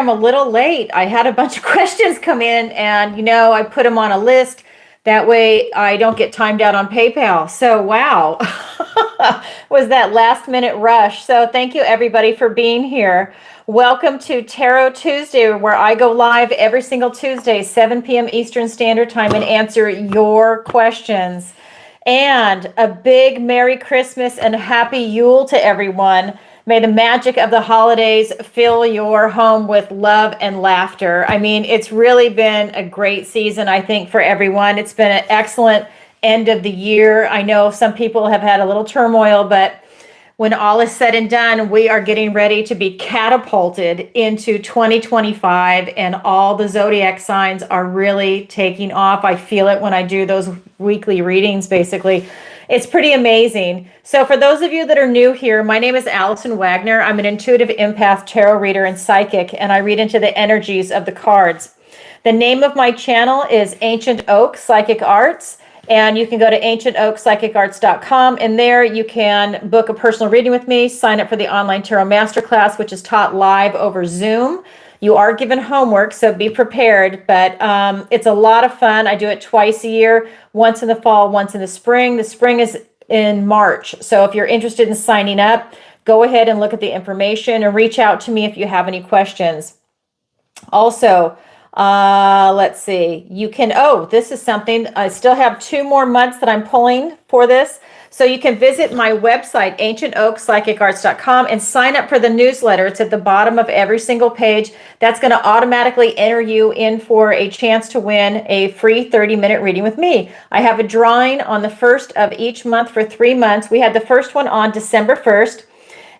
I'm a little late. I had a bunch of questions come in and, I put them on a list. That way I don't get timed out on PayPal. So, wow, was that last minute rush. So thank you everybody for being here. Welcome to Tarot Tuesday, where I go live every single Tuesday, 7 p.m. Eastern Standard Time, and answer your questions. And a big Merry Christmas and Happy Yule to everyone. May the magic of the holidays fill your home with love and laughter. I mean, it's really been a great season, I think, for everyone. It's been an excellent end of the year. I know some people have had a little turmoil, but when all is said and done, we are getting ready to be catapulted into 2025, and all the zodiac signs are really taking off. I feel it when I do those weekly readings, basically. It's pretty amazing. So for those of you that are new here, my name is Alison Wagner. I'm an intuitive empath, tarot reader, and psychic, and I read into the energies of the cards. The name of my channel is Ancient Oak Psychic Arts, and you can go to ancientoakpsychicarts.com, and there you can book a personal reading with me, sign up for the online tarot masterclass, which is taught live over Zoom. You are given homework, so be prepared, but it's a lot of fun. I do it twice a year, once in the fall, once in the spring. The spring is in March, so if you're interested in signing up, go ahead and look at the information and reach out to me if you have any questions. Also, let's see, you can, this is something, I still have 2 more months that I'm pulling for this. So you can visit my website, ancientoakpsychicarts.com, and sign up for the newsletter. It's at the bottom of every single page. That's going to automatically enter you in for a chance to win a free 30-minute reading with me. I have a drawing on the first of each month for 3 months. We had the first one on December 1st.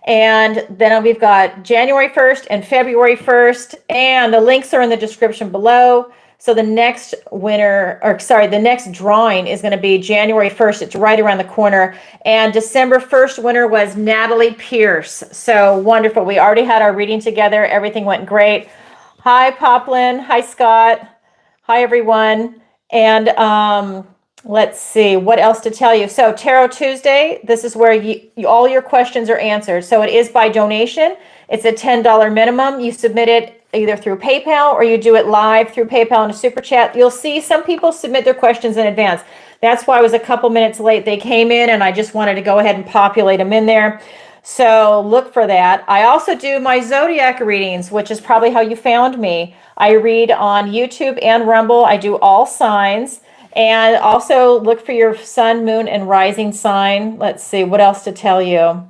And then we've got January 1st and February 1st, and the links are in the description below. So the next the next drawing is going to be January 1st. It's right around the corner. And December 1st winner was Natalie Pierce. So wonderful. We already had our reading together. Everything went great. Hi, Poplin. Hi, Scott. Hi, everyone. And let's see what else to tell you. So Tarot Tuesday, this is where all your questions are answered. So it is by donation. It's a $10 minimum. You submit it either through PayPal or you do it live through PayPal in a super chat. You'll see some people submit their questions in advance. That's why I was a couple minutes late. They came in and I just wanted to go ahead and populate them in there. So look for that. I also do my Zodiac readings, which is probably how you found me. I read on YouTube and Rumble. I do all signs. And also look for your sun, moon, and rising sign. Let's see, what else to tell you?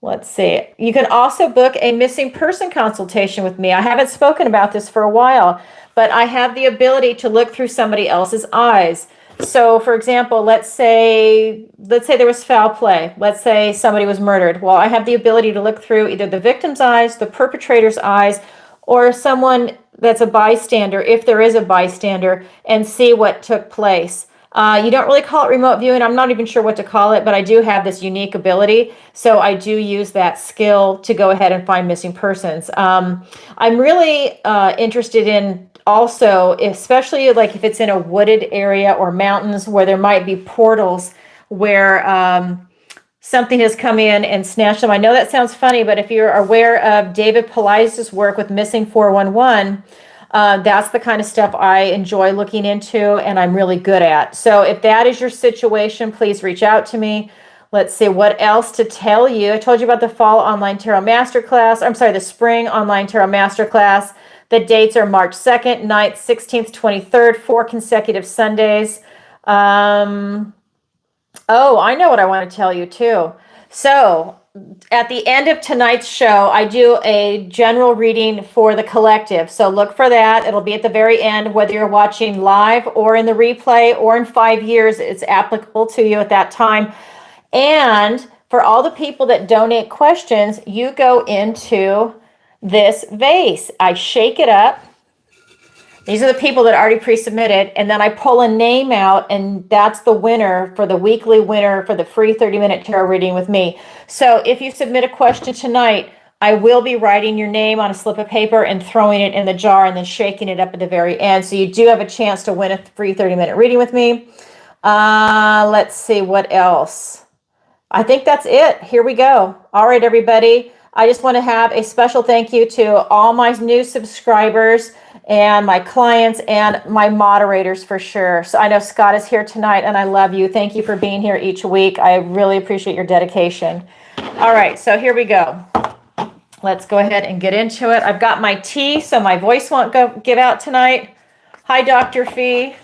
Let's see. You can also book a missing person consultation with me. I haven't spoken about this for a while, but I have the ability to look through somebody else's eyes. So for example, let's say there was foul play. Let's say somebody was murdered. Well, I have the ability to look through either the victim's eyes, the perpetrator's eyes, or someone that's a bystander, if there is a bystander, and see what took place. You don't really call it remote viewing. I'm not even sure what to call it, but I do have this unique ability. So I do use that skill to go ahead and find missing persons. I'm really interested in also, especially like if it's in a wooded area or mountains where there might be portals where something has come in and snatched them. I know that sounds funny, but if you're aware of David Police's work with Missing 411, that's the kind of stuff I enjoy looking into and I'm really good at. So if that is your situation, please reach out to me. Let's see what else to tell you. I told you about the fall online tarot masterclass. I'm sorry, the spring online tarot masterclass. The dates are March 2nd, 9th, 16th, 23rd, 4 consecutive Sundays. Oh, I know what I want to tell you too. So at the end of tonight's show, I do a general reading for the collective. So look for that. It'll be at the very end, whether you're watching live or in the replay or in 5 years, it's applicable to you at that time. And for all the people that donate questions, you go into this vase. I shake it up. These are the people that already pre-submitted, and then I pull a name out, and that's the winner for the weekly winner for the free 30-minute tarot reading with me. So if you submit a question tonight, I will be writing your name on a slip of paper and throwing it in the jar and then shaking it up at the very end. So you do have a chance to win a free 30-minute reading with me. Let's see what else. I think that's it. Here we go. All right, everybody. I just want to have a special thank you to all my new subscribers and my clients and my moderators for sure. So I know Scott is here tonight, and I love you. Thank you for being here each week. I really appreciate your dedication. All right, so here we go. Let's go ahead and get into it. I've got my tea, so my voice won't give out tonight. Hi, Dr. Fee.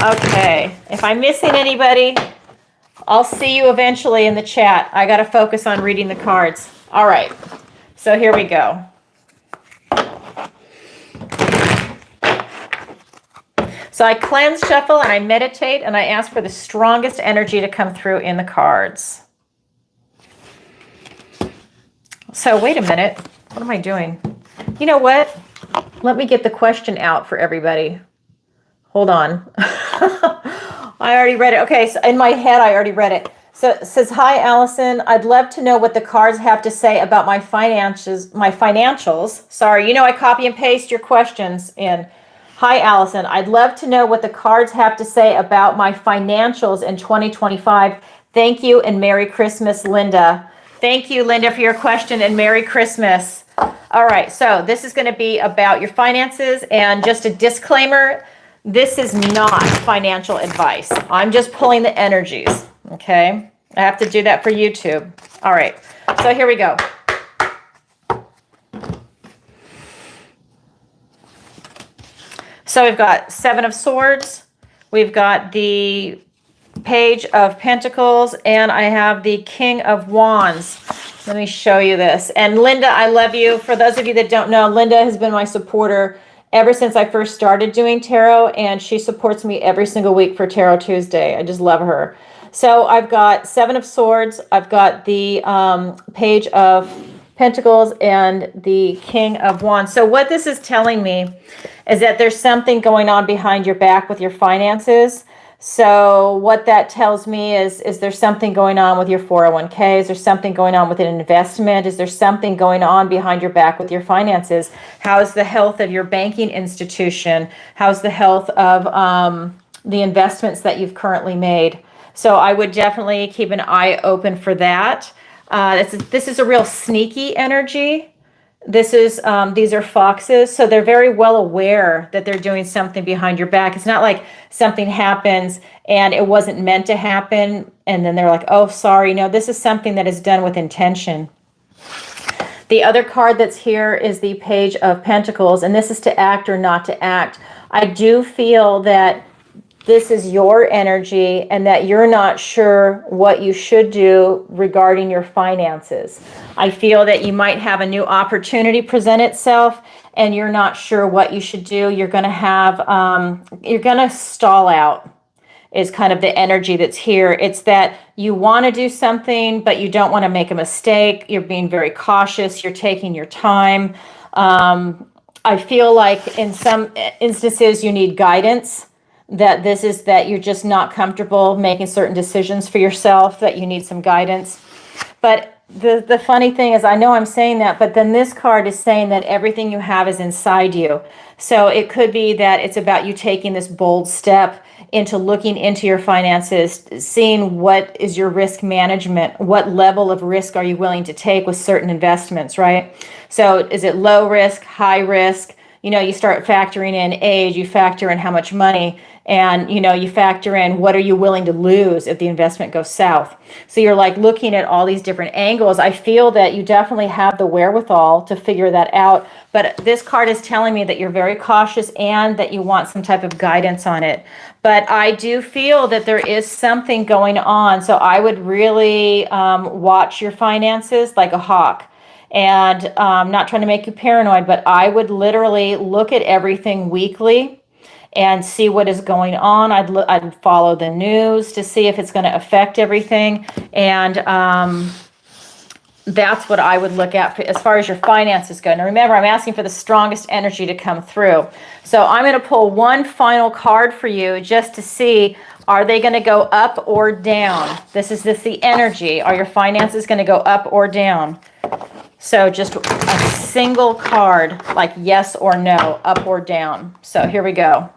Okay, if I'm missing anybody, I'll see you eventually in the chat. I got to focus on reading the cards. All right, so here we go. So I cleanse, shuffle, and I meditate, and I ask for the strongest energy to come through in the cards. So wait a minute. What am I doing? You know what? Let me get the question out for everybody. Hold on. I already read it. Okay, so in my head, I already read it. So it says, hi, Allison. I'd love to know what the cards have to say about my finances, my financials. Sorry, you know I copy and paste your questions in. Hi, Allison. I'd love to know what the cards have to say about my financials in 2025. Thank you and Merry Christmas, Linda. Thank you, Linda, for your question, and Merry Christmas. All right, so this is going to be about your finances, and just a disclaimer, this is not financial advice. I'm just pulling the energies, okay? I have to do that for YouTube. All right, so here we go. So we've got Seven of Swords, we've got the Page of Pentacles, and I have the King of Wands. Let me show you this. And Linda, I love you. For those of you that don't know, Linda has been my supporter ever since I first started doing tarot, and she supports me every single week for Tarot Tuesday. I just love her. So I've got Seven of Swords, I've got the Page of Pentacles, and the King of Wands. So what this is telling me is that there's something going on behind your back with your finances. So what that tells me is there something going on with your 401k? Is there something going on with an investment? Is there something going on behind your back with your finances? How is the health of your banking institution? How's the health of the investments that you've currently made? So I would definitely keep an eye open for that. This is a real sneaky energy. This is, these are foxes, so they're very well aware that they're doing something behind your back. It's not like something happens and it wasn't meant to happen, and then they're like, oh, sorry. No, this is something that is done with intention. The other card that's here is the Page of Pentacles, and this is to act or not to act. I do feel that this is your energy and that you're not sure what you should do regarding your finances. I feel that you might have a new opportunity present itself and you're not sure what you should do. You're going to have, you're going to stall out is kind of the energy that's here. It's that you want to do something, but you don't want to make a mistake. You're being very cautious. You're taking your time. I feel like in some instances you need guidance. That you're just not comfortable making certain decisions for yourself, that you need some guidance. But the funny thing is, I know I'm saying that, but then this card is saying that everything you have is inside you. So it could be that it's about you taking this bold step into looking into your finances, seeing what is your risk management, what level of risk are you willing to take with certain investments, right? So is it low risk, high risk? You know, you start factoring in age, you factor in how much money, and, you know, you factor in what are you willing to lose if the investment goes south. So you're like looking at all these different angles. I feel that you definitely have the wherewithal to figure that out. But this card is telling me that you're very cautious and that you want some type of guidance on it. But I do feel that there is something going on. So I would really watch your finances like a hawk. And not trying to make you paranoid, but I would literally look at everything weekly and see what is going on. I'd follow the news to see if it's going to affect everything. And that's what I would look at as far as your finances go. Now remember, I'm asking for the strongest energy to come through. So I'm going to pull one final card for you just to see, are they going to go up or down? This is the energy. Are your finances going to go up or down? So just a single card, like yes or no, up or down. So here we go.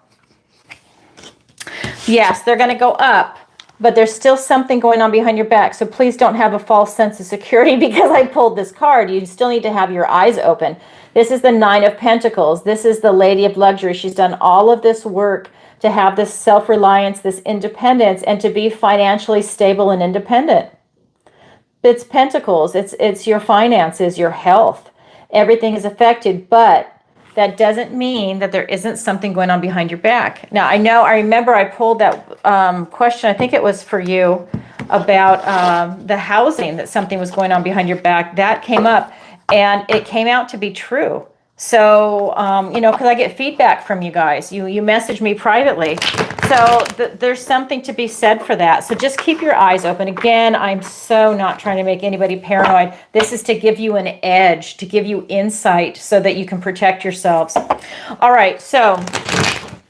Yes, they're going to go up. but there's still something going on behind your back. So please don't have a false sense of security because I pulled this card. You still need to have your eyes open. This is the Nine of Pentacles. This is the Lady of Luxury. She's done all of this work to have this self-reliance, this independence, and to be financially stable and independent. It's Pentacles. It's your finances, your health. Everything is affected, but that doesn't mean that there isn't something going on behind your back. Now, I remember I pulled that question, I think it was for you, about the housing, that something was going on behind your back. That came up, and it came out to be true. So, because I get feedback from you guys. You message me privately. So there's something to be said for that. So just keep your eyes open. Again, I'm so not trying to make anybody paranoid. This is to give you an edge, to give you insight so that you can protect yourselves. All right, so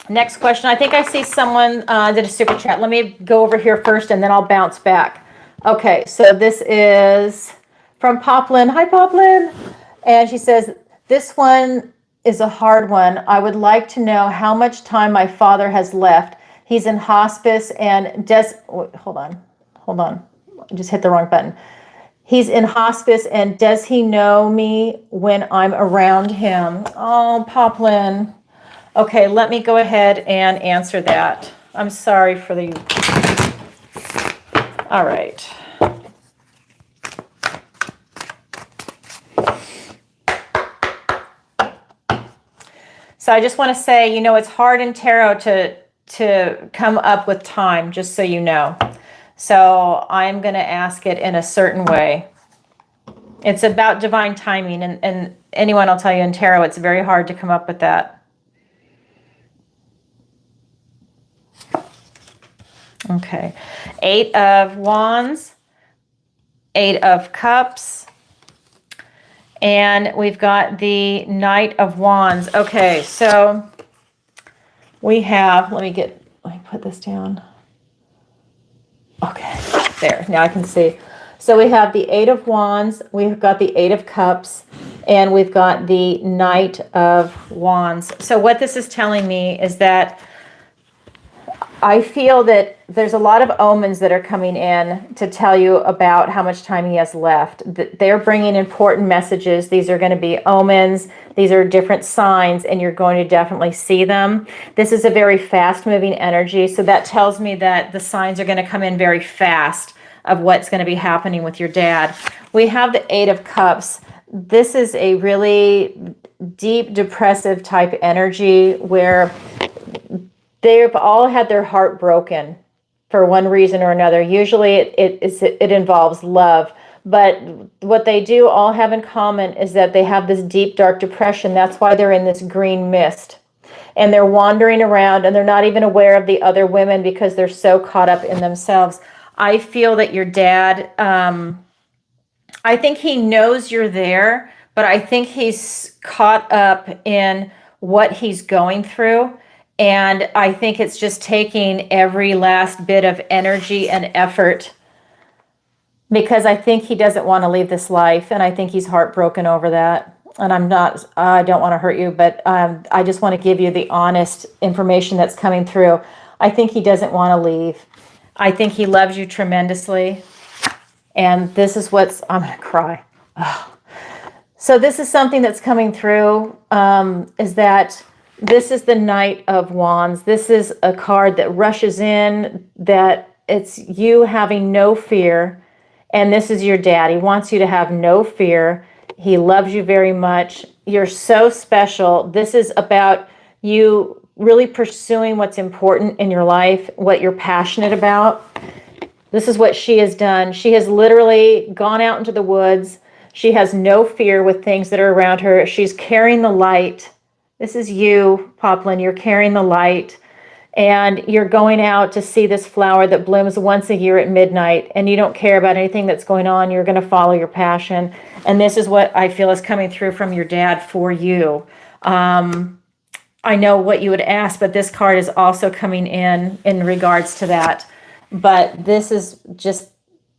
next question. I think I see someone did a super chat. Let me go over here first, and then I'll bounce back. Okay, so this is from Poplin. Hi, Poplin. And she says, this one is a hard one. I would like to know how much time my father has left. He's in hospice and hold on. I just hit the wrong button. He's in hospice, and does he know me when I'm around him? Oh, Poplin. Okay, let me go ahead and answer that. I'm sorry for the... All right. So I just want to say, it's hard in tarot to come up with time, just so you know. So I'm going to ask it in a certain way. It's about divine timing, and anyone will tell you in tarot, it's very hard to come up with that. Okay. 8 of Wands, 8 of Cups, and we've got the Knight of Wands. Okay, so we have, let me put this down. Okay, there, now I can see. So we have the 8 of Wands, we've got the 8 of Cups, and we've got the Knight of Wands. So what this is telling me is that I feel that there's a lot of omens that are coming in to tell you about how much time he has left. They're bringing important messages. These are going to be omens. These are different signs, and you're going to definitely see them. This is a very fast-moving energy, so that tells me that the signs are going to come in very fast of what's going to be happening with your dad. We have the 8 of Cups. This is a really deep, depressive type energy where they've all had their heart broken for one reason or another. Usually it involves love, but what they do all have in common is that they have this deep, dark depression. That's why they're in this green mist, and they're wandering around, and they're not even aware of the other women because they're so caught up in themselves. I feel that your dad, I think he knows you're there, but I think he's caught up in what he's going through. And I think it's just taking every last bit of energy and effort, because I think he doesn't want to leave this life. And I think he's heartbroken over that. And I don't want to hurt you, but I just want to give you the honest information that's coming through. I think he doesn't want to leave. I think he loves you tremendously. And this is I'm going to cry. Oh. So this is something that's coming through, is that this is the Knight of Wands. This is a card that rushes in, that it's you having no fear. And this is your dad. He wants you to have no fear. He loves you very much. You're so special. This is about you really pursuing what's important in your life, what you're passionate about. This is what she has done. She has literally gone out into the woods. She has no fear with things that are around her. She's carrying the light. This is you, Poplin. You're carrying the light, and you're going out to see this flower that blooms once a year at midnight, and you don't care about anything that's going on. You're going to follow your passion. And this is what I feel is coming through from your dad for you. I know what you would ask, but this card is also coming in regards to that. But this is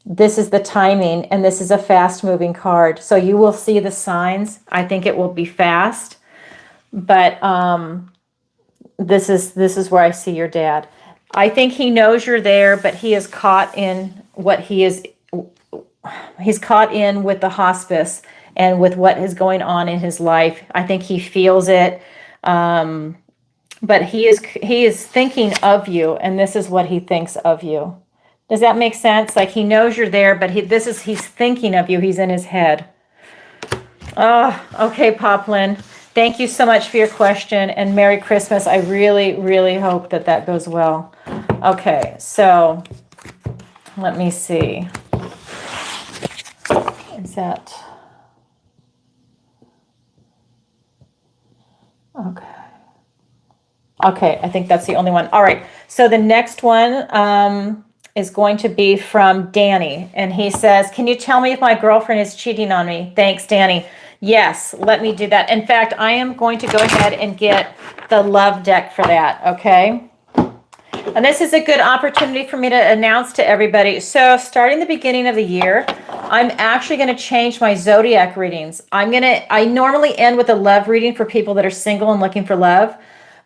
the timing, and this is a fast moving card. So you will see the signs. I think it will be fast. But this is where I see your dad. I think he knows you're there, but he is caught in what he's caught in with the hospice and with what is going on in his life. I think he feels it. But he is thinking of you, and this is what he thinks of you. Does that make sense? Like, he knows you're there, but he's thinking of you. He's in his head. Oh, okay, Poplin. Thank you so much for your question, and Merry Christmas. I really, really hope that that goes well. Okay, so let me see. Is that... Okay. Okay, I think that's the only one. All right, so the next one is going to be from Danny, and he says, can you tell me if my girlfriend is cheating on me? Thanks, Danny. Yes, let me do that. In fact, I am going to go ahead and get the love deck for that, okay? And this is a good opportunity for me to announce to everybody. So starting the beginning of the year, I'm actually going to change my Zodiac readings. I normally end with a love reading for people that are single and looking for love.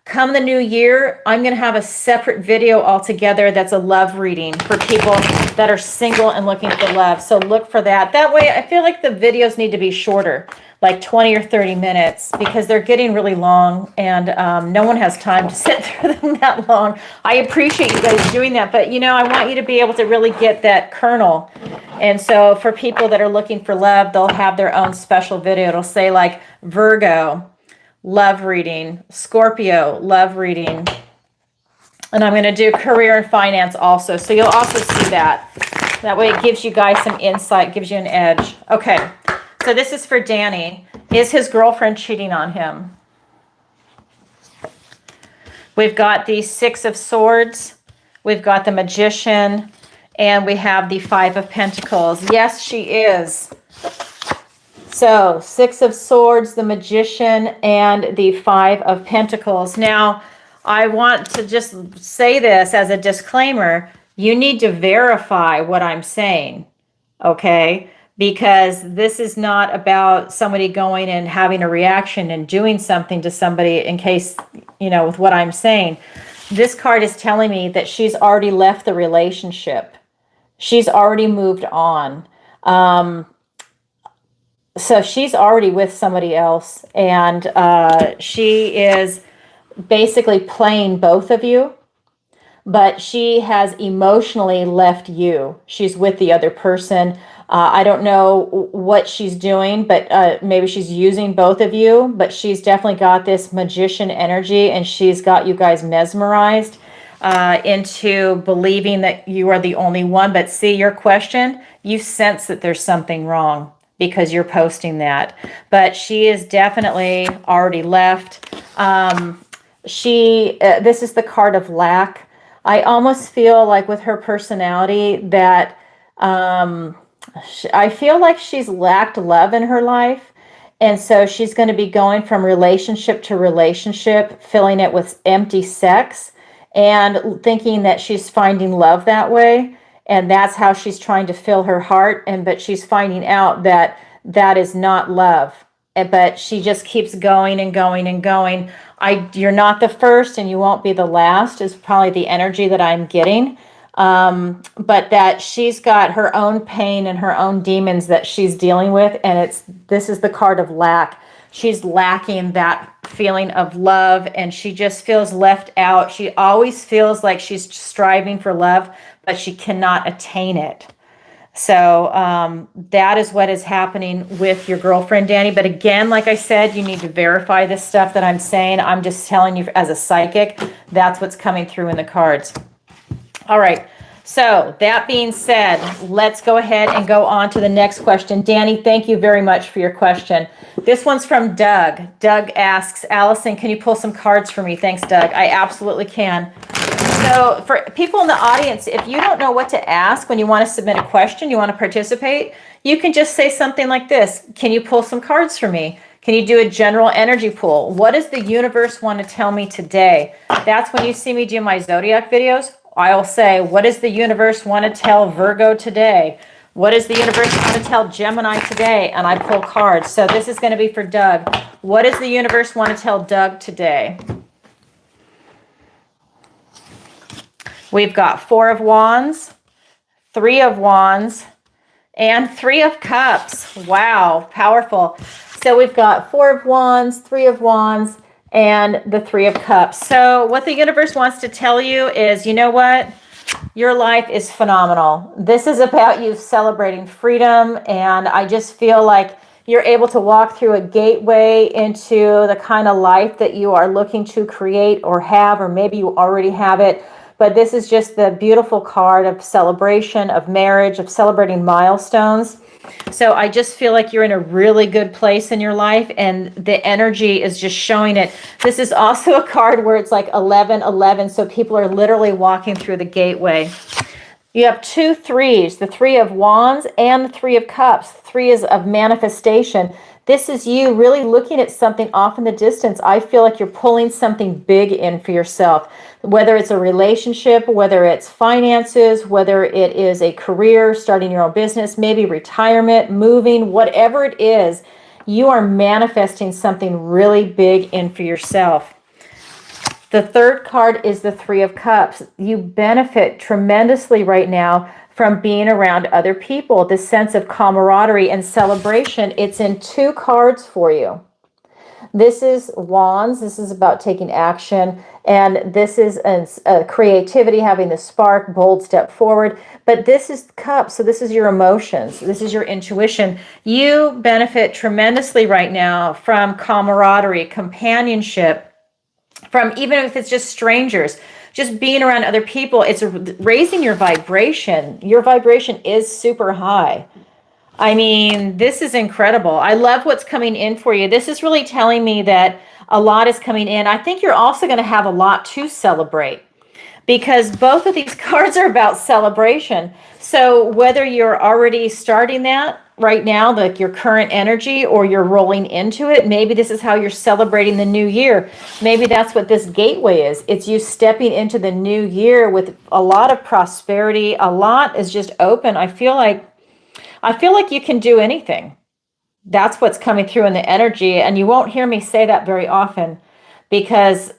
Come the new year, I'm going to have a separate video altogether that's a love reading for people that are single and looking for love. So look for that. That way, I feel like the videos need to be shorter, like 20 or 30 minutes, because they're getting really long, and no one has time to sit through them that long. I appreciate you guys doing that, but I want you to be able to really get that kernel. And so for people that are looking for love, they'll have their own special video. It'll say like Virgo, love reading, Scorpio, love reading. And I'm going to do career and finance also. So you'll also see that. That way it gives you guys some insight, gives you an edge. Okay, so this is for Danny. Is his girlfriend cheating on him? We've got the Six of Swords. We've got the Magician. And we have the Five of Pentacles. Yes, she is. So, Six of Swords, the Magician, and the Five of Pentacles. Now, I want to just say this as a disclaimer. You need to verify what I'm saying, okay? Because this is not about somebody going and having a reaction and doing something to somebody in case, with what I'm saying. This card is telling me that she's already left the relationship. She's already moved on. So she's already with somebody else, and she is basically playing both of you, but she has emotionally left you. She's with the other person. I don't know what she's doing, but maybe she's using both of you, but she's definitely got this magician energy, and she's got you guys mesmerized into believing that you are the only one. But see, your question, you sense that there's something wrong, because you're posting that. But she is definitely already left. This is the card of lack. I almost feel like with her personality that I feel like she's lacked love in her life. And so she's going to be going from relationship to relationship, filling it with empty sex and thinking that she's finding love that way. And that's how she's trying to fill her heart. But she's finding out that that is not love. But she just keeps going and going and going. You're not the first, and you won't be the last, is probably the energy that I'm getting. But that she's got her own pain and her own demons that she's dealing with. And this is the card of lack. She's lacking that feeling of love, and she just feels left out. She always feels like she's striving for love, but she cannot attain it. So that is what is happening with your girlfriend, Danny. But again, like I said, you need to verify this stuff that I'm saying. I'm just telling you as a psychic, that's what's coming through in the cards. All right. So that being said, let's go ahead and go on to the next question. Danny, thank you very much for your question. This one's from Doug. Doug asks, Allison, can you pull some cards for me? Thanks, Doug. I absolutely can. So for people in the audience, if you don't know what to ask when you want to submit a question, you want to participate, you can just say something like this. Can you pull some cards for me? Can you do a general energy pull? What does the universe want to tell me today? That's when you see me do my Zodiac videos. I'll say, what does the universe want to tell Virgo today? What does the universe want to tell Gemini today? And I pull cards. So this is going to be for Doug. What does the universe want to tell Doug today? We've got 4 of Wands, 3 of Wands, and 3 of Cups. Wow, powerful. So we've got 4 of Wands, 3 of Wands, and the 3 of Cups. So what the universe wants to tell you is, you know what? Your life is phenomenal. This is about you celebrating freedom, and I just feel like you're able to walk through a gateway into the kind of life that you are looking to create or have, or maybe you already have it. But this is just the beautiful card of celebration, of marriage, of celebrating milestones. So I just feel like you're in a really good place in your life, and the energy is just showing it. This is also a card where it's like 1111, so people are literally walking through the gateway. You have 2 3s, the 3 of Wands and the 3 of Cups. 3 is of manifestation. This is you really looking at something off in the distance. I feel like you're pulling something big in for yourself, whether it's a relationship, whether it's finances, whether it is a career, starting your own business, maybe retirement, moving, whatever it is, you are manifesting something really big in for yourself. The third card is the 3 of Cups. You benefit tremendously right now from being around other people. This sense of camaraderie and celebration, it's in 2 cards for you. This is Wands. This is about taking action. And this is a creativity, having the spark, bold step forward. But this is Cups. So this is your emotions. This is your intuition. You benefit tremendously right now from camaraderie, companionship, from even if it's just strangers, just being around other people. It's raising your vibration. Your vibration is super high. I mean, this is incredible. I love what's coming in for you. This is really telling me that a lot is coming in. I think you're also going to have a lot to celebrate, because both of these cards are about celebration. So whether you're already starting that right now, like your current energy, or you're rolling into it, maybe this is how you're celebrating the new year. Maybe that's what this gateway is. It's you stepping into the new year with a lot of prosperity. A lot is just open. I feel like you can do anything. That's what's coming through in the energy. And you won't hear me say that very often, because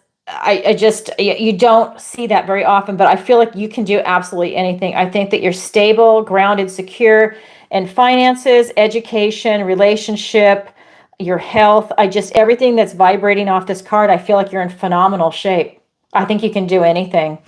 you don't see that very often, but I feel like you can do absolutely anything. I think that you're stable, grounded, secure in finances, education, relationship, your health. Everything that's vibrating off this card, I feel like you're in phenomenal shape. I think you can do anything.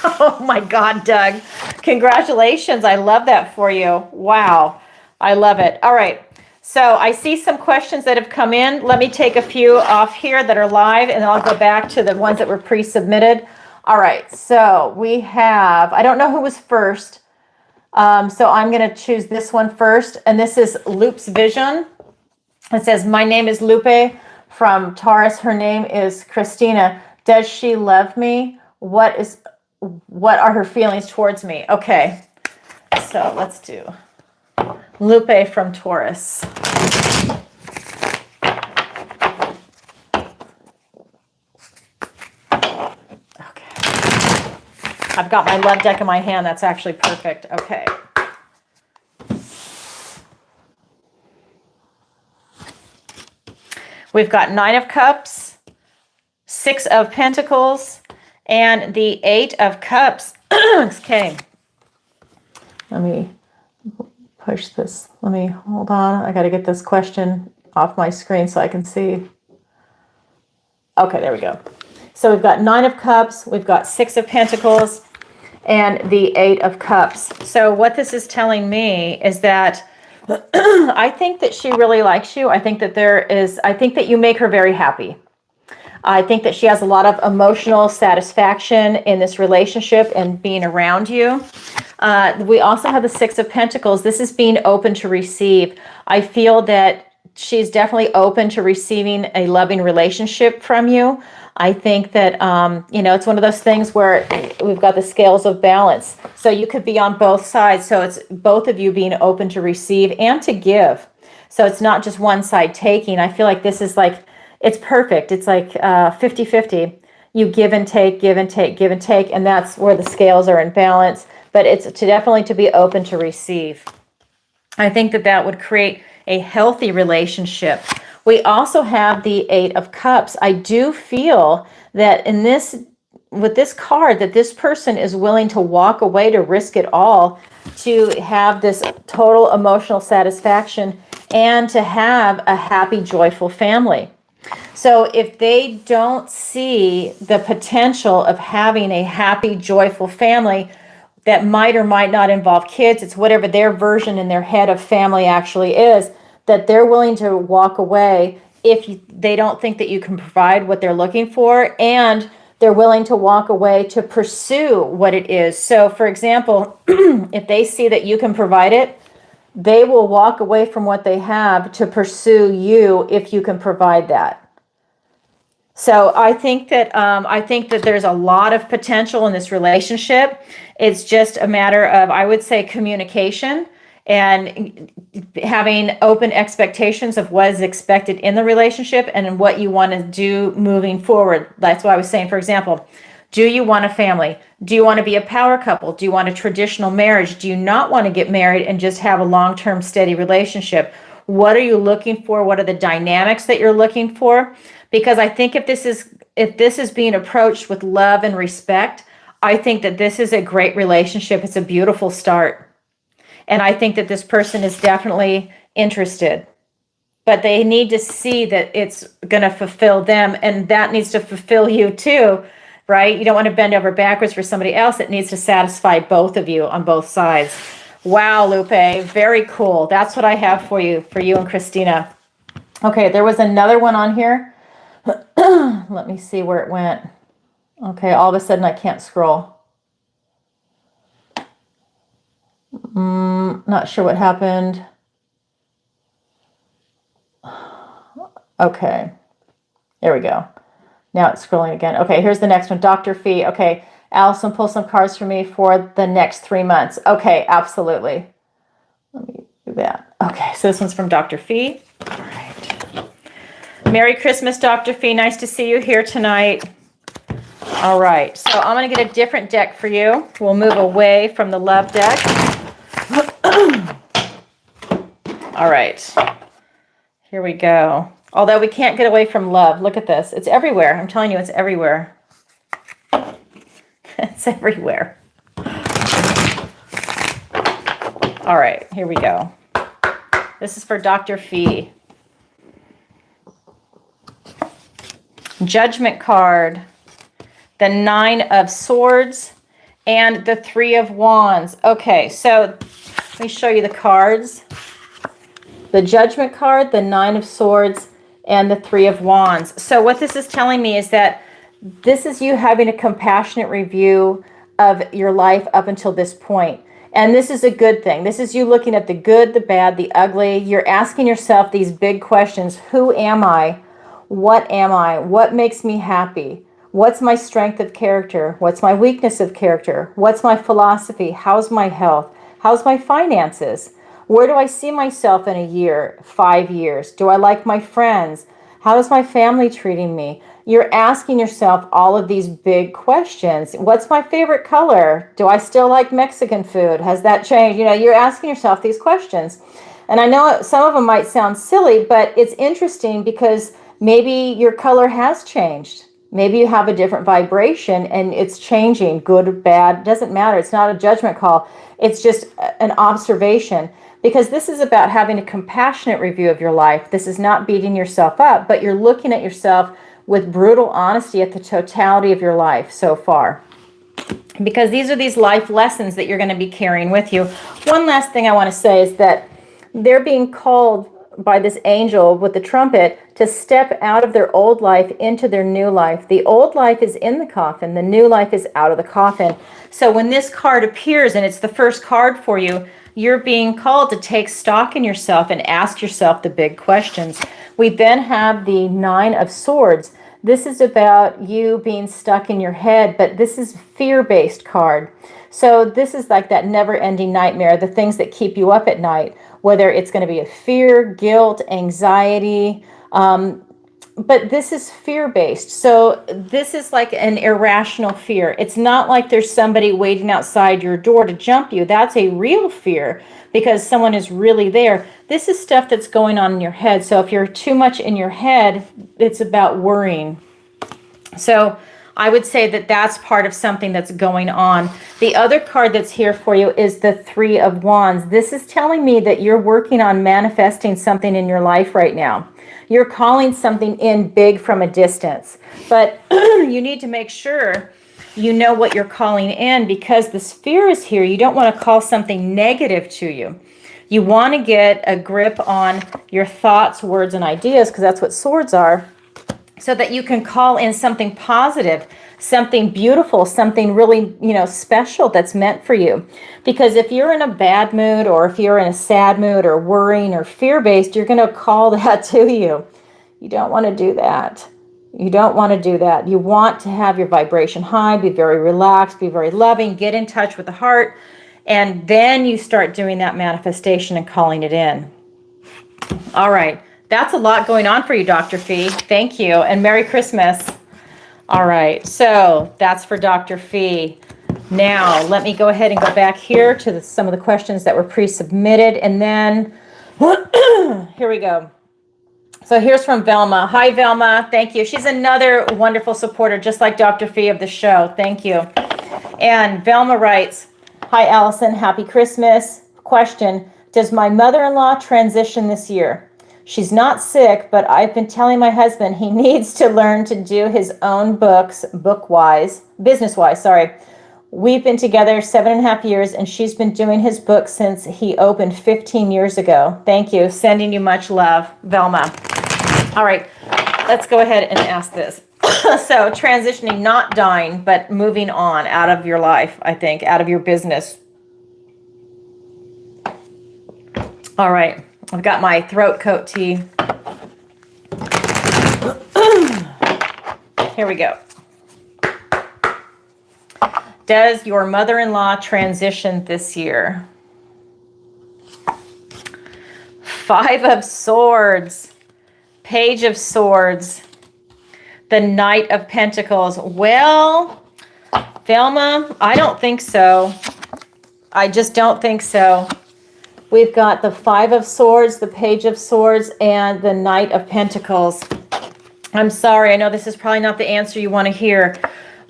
Oh my God, Doug. Congratulations. I love that for you. Wow. I love it. All right. So I see some questions that have come in. Let me take a few off here that are live, and then I'll go back to the ones that were pre-submitted. All right. So we have, I don't know who was first. So I'm going to choose this one first. And this is Lupe's Vision. It says, my name is Lupe from Taurus. Her name is Christina. Does she love me? What are her feelings towards me? Okay. So let's do Lupe from Taurus. Okay. I've got my love deck in my hand. That's actually perfect. Okay. We've got 9 of Cups, 6 of Pentacles, and the 8 of Cups. Okay. Let me push this. Let me hold on. I got to get this question off my screen so I can see. Okay, there we go. So we've got 9 of Cups, we've got 6 of Pentacles, and the 8 of Cups. So what this is telling me is that I think that she really likes you. I think that you make her very happy. I think that she has a lot of emotional satisfaction in this relationship and being around you. We also have the 6 of Pentacles. This is being open to receive. I feel that she's definitely open to receiving a loving relationship from you. I think that, it's one of those things where we've got the scales of balance. So you could be on both sides. So it's both of you being open to receive and to give. So it's not just one side taking. I feel like this is like, it's perfect. It's like 50-50. You give and take, give and take, give and take. And that's where the scales are in balance. But it's definitely to be open to receive. I think that would create a healthy relationship. We also have the 8 of Cups. I do feel that in this with this card that this person is willing to walk away, to risk it all, to have this total emotional satisfaction and to have a happy, joyful family. So if they don't see the potential of having a happy, joyful family that might or might not involve kids, it's whatever their version in their head of family actually is, that they're willing to walk away if they don't think that you can provide what they're looking for, and they're willing to walk away to pursue what it is. So for example, if they see that you can provide it, they will walk away from what they have to pursue you if you can provide that. So I think that there's a lot of potential in this relationship. It's just a matter of, I would say, communication and having open expectations of what is expected in the relationship and what you want to do moving forward. That's why I was saying, for example, do you want a family? Do you want to be a power couple? Do you want a traditional marriage? Do you not want to get married and just have a long-term steady relationship? What are you looking for? What are the dynamics that you're looking for? Because I think if this is being approached with love and respect, I think that this is a great relationship. It's a beautiful start. And I think that this person is definitely interested. But they need to see that it's going to fulfill them, and that needs to fulfill you too, right? You don't want to bend over backwards for somebody else. It needs to satisfy both of you on both sides. Wow, Lupe, very cool. That's what I have for you and Christina. Okay, there was another one on here. Let me see where it went. Okay, all of a sudden I can't scroll. Not sure what happened. Okay, there we go. Now it's scrolling again. Okay, here's the next one. Dr. Fee. Okay, Alison, pull some cards for me for the next 3 months. Okay, absolutely. Let me do that. Okay, so this one's from Dr. Fee. All right. Merry Christmas, Dr. Fee. Nice to see you here tonight. All right, so I'm going to get a different deck for you. We'll move away from the love deck. All right, here we go. Although we can't get away from love. Look at this. It's everywhere. I'm telling you, it's everywhere. It's everywhere. All right, here we go. This is for Dr. Fee. Judgment card, the 9 of Swords, and the 3 of Wands. Okay, so let me show you the cards. The Judgment card, the 9 of Swords, and the 3 of Wands. So what this is telling me is that this is you having a compassionate review of your life up until this point. And this is a good thing. This is you looking at the good, the bad, the ugly. You're asking yourself these big questions. Who am I? What am I? What makes me happy? What's my strength of character? What's my weakness of character? What's my philosophy? How's my health? How's my finances? Where do I see myself in a year, 5 years? Do I like my friends? How is my family treating me? You're asking yourself all of these big questions. What's my favorite color? Do I still like Mexican food? Has that changed? You know, you're asking yourself these questions. And I know some of them might sound silly, but it's interesting because maybe your color has changed. Maybe you have a different vibration and it's changing, good or bad, doesn't matter. It's not a judgment call. It's just an observation, because this is about having a compassionate review of your life. This is not beating yourself up, but you're looking at yourself with brutal honesty at the totality of your life so far. Because these are these life lessons that you're going to be carrying with you. One last thing I want to say is that they're being called by this angel with the trumpet to step out of their old life into their new life. The old life is in the coffin. The new life is out of the coffin. So when this card appears and it's the first card for you, you're being called to take stock in yourself and ask yourself the big questions. We then have the 9 of Swords. This is about you being stuck in your head, but this is fear-based card. So this is like that never-ending nightmare, the things that keep you up at night, whether it's going to be a fear, guilt, anxiety, but this is fear-based. So this is like an irrational fear. It's not like there's somebody waiting outside your door to jump you. That's a real fear because someone is really there. This is stuff that's going on in your head. So if you're too much in your head, it's about worrying. So I would say that that's part of something that's going on. The other card that's here for you is the Three of Wands. This is telling me that you're working on manifesting something in your life right now. You're calling something in big from a distance, but you need to make sure you know what you're calling in, because the Sphere is here. You don't want to call something negative to you. You want to get a grip on your thoughts, words, and ideas, because that's what swords are, so that you can call in something positive, something beautiful, something really, special that's meant for you. Because if you're in a bad mood, or if you're in a sad mood, or worrying, or fear-based, you're going to call that to you. You don't want to do that. You don't want to do that. You want to have your vibration high, be very relaxed, be very loving, get in touch with the heart, and then you start doing that manifestation and calling it in. All right. That's a lot going on for you, Dr. Fee. Thank you, and Merry Christmas. All right, so that's for Dr. Fee. Now, let me go ahead and go back here to some of the questions that were pre-submitted, and then here we go. So here's from Velma. Hi, Velma. Thank you. She's another wonderful supporter, just like Dr. Fee of the show. Thank you. And Velma writes, hi, Allison. Happy Christmas. Question, does my mother-in-law transition this year? She's not sick, but I've been telling my husband he needs to learn to do his own books, business-wise, sorry. We've been together 7.5 years, and she's been doing his book since he opened 15 years ago. Thank you. Sending you much love, Velma. All right, let's go ahead and ask this. So transitioning, not dying, but moving on out of your life, I think, out of your business. All right, I've got my throat coat tea. Here we go. Does your mother-in-law transition this year? Five of Swords, Page of Swords, the Knight of Pentacles. Well, Velma, I don't think so. I just don't think so. We've got the Five of Swords, the Page of Swords, and the Knight of Pentacles. I'm sorry, I know this is probably not the answer you want to hear,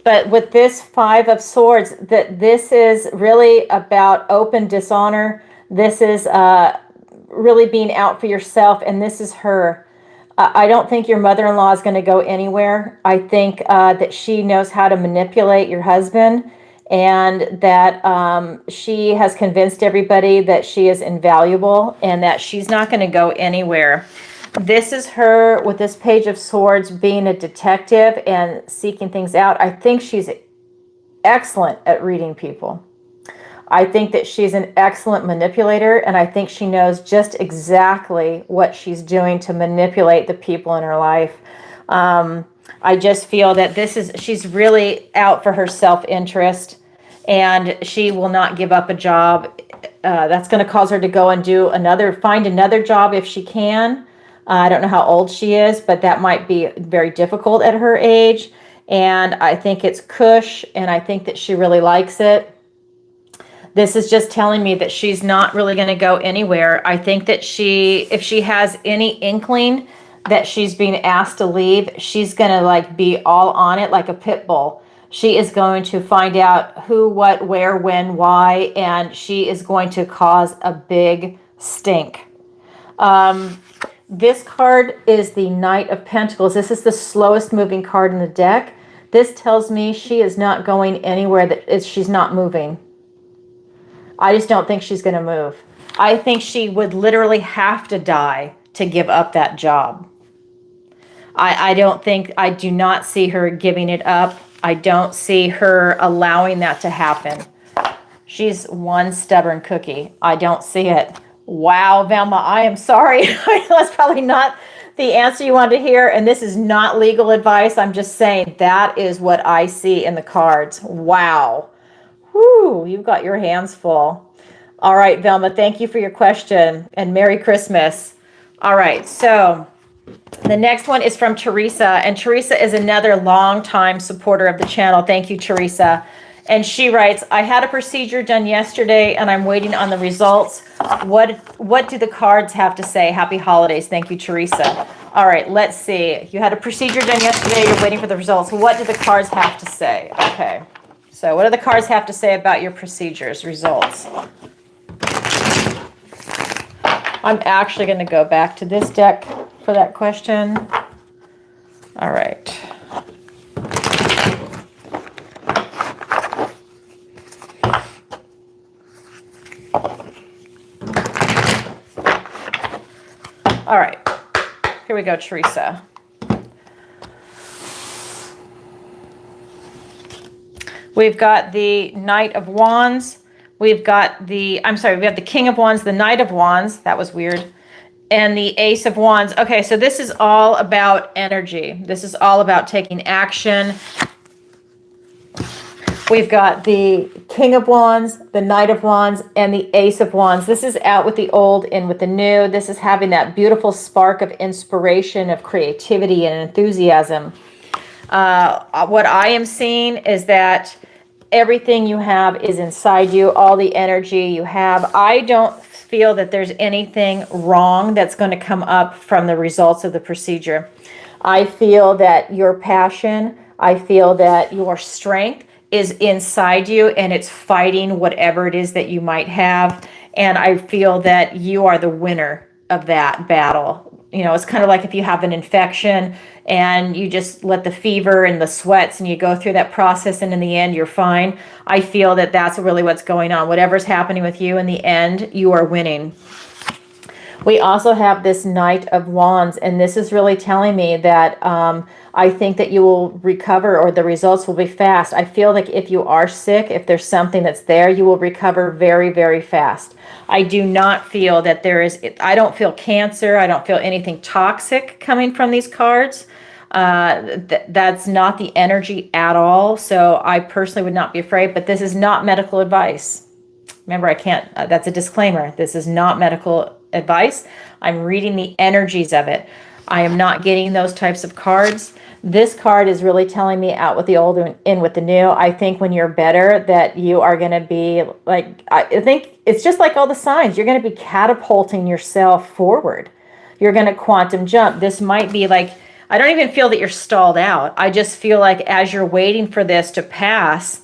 but with this Five of Swords, that this is really about open dishonor. This is really being out for yourself, and this is her. I don't think your mother-in-law is going to go anywhere. I think that she knows how to manipulate your husband, and that she has convinced everybody that she is invaluable and that she's not going to go anywhere. This is her with this Page of Swords being a detective and seeking things out. I think she's excellent at reading people. I think that she's an excellent manipulator, and I think she knows just exactly what she's doing to manipulate the people in her life. I just feel that she's really out for her self-interest, and she will not give up a job. That's going to cause her to go and find another job if she can. I don't know how old she is, but that might be very difficult at her age. And I think it's cush, and I think that she really likes it. This is just telling me that she's not really going to go anywhere. I think that if she has any inkling that she's being asked to leave, she's going to be all on it like a pit bull. She is going to find out who, what, where, when, why, and she is going to cause a big stink. This card is the Knight of Pentacles. This is the slowest moving card in the deck. This tells me she is not going anywhere, she's not moving. I just don't think she's going to move. I think she would literally have to die to give up that job. I do not see her giving it up. I don't see her allowing that to happen. She's one stubborn cookie. I don't see it. Wow, Velma, I am sorry. That's probably not the answer you wanted to hear, and this is not legal advice. I'm just saying that is what I see in the cards. Wow. Whew, you've got your hands full. All right, Velma, thank you for your question, and Merry Christmas. All right, so the next one is from Teresa, and Teresa is another longtime supporter of the channel. Thank you, Teresa. And she writes, I had a procedure done yesterday, and I'm waiting on the results. What do the cards have to say? Happy holidays. Thank you, Teresa. All right, let's see. You had a procedure done yesterday. You're waiting for the results. What do the cards have to say? Okay. So what do the cards have to say about your procedures, results? I'm actually going to go back to this deck for that question. All right. All right. Here we go, Teresa. We've got the Knight of Wands. We've got we have the King of Wands, the Knight of Wands. That was weird. And the Ace of Wands. Okay, so this is all about energy. This is all about taking action. We've got the King of Wands, the Knight of Wands, and the Ace of Wands. This is out with the old, in with the new. This is having that beautiful spark of inspiration, of creativity and enthusiasm. What I am seeing is that everything you have is inside you, all the energy you have. I don't feel that there's anything wrong that's going to come up from the results of the procedure. I feel that your passion, I feel that your strength is inside you and it's fighting whatever it is that you might have. And I feel that you are the winner of that battle. You know, it's kind of like if you have an infection and you just let the fever and the sweats and you go through that process and in the end you're fine. I feel that that's really what's going on. Whatever's happening with you in the end, you are winning. We also have this Knight of Wands, and this is really telling me that I think that you will recover, or the results will be fast. I feel like if you are sick, if there's something that's there, you will recover very, very fast. I do not feel that I don't feel cancer. I don't feel anything toxic coming from these cards. That's not the energy at all. So I personally would not be afraid, but this is not medical advice. Remember, I can't, that's a disclaimer. This is not medical advice. I'm reading the energies of it. I am not getting those types of cards. This card is really telling me out with the old and in with the new. I think when you're better, that you are going to be like, I think it's just like all the signs. You're going to be catapulting yourself forward. You're going to quantum jump. This might be like, I don't even feel that you're stalled out. I just feel like as you're waiting for this to pass,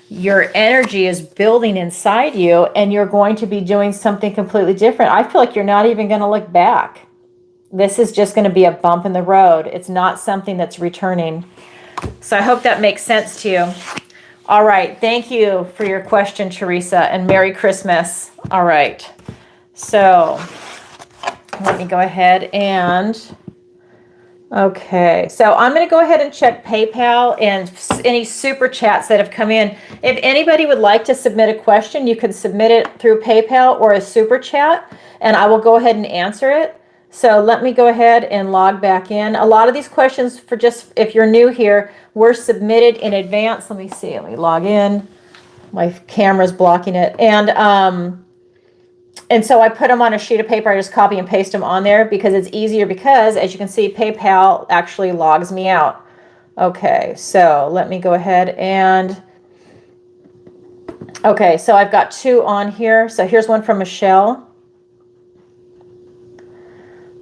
your energy is building inside you and you're going to be doing something completely different. I feel like you're not even going to look back. This is just going to be a bump in the road. It's not something that's returning. So I hope that makes sense to you. All right. Thank you for your question, Teresa, and Merry Christmas. All right. So let me go ahead and... Okay, so I'm going to go ahead and check PayPal and any super chats that have come in. If anybody would like to submit a question, you can submit it through PayPal or a super chat, and I will go ahead and answer it. So let me go ahead and log back in. A lot of these questions, for just if you're new here, were submitted in advance. Let me see. Let me log in. My camera's blocking it. And so I put them on a sheet of paper. I just copy and paste them on there because it's easier, because as you can see, PayPal actually logs me out. Okay, so let me go ahead and, okay, so I've got two on here. So here's one from Michelle.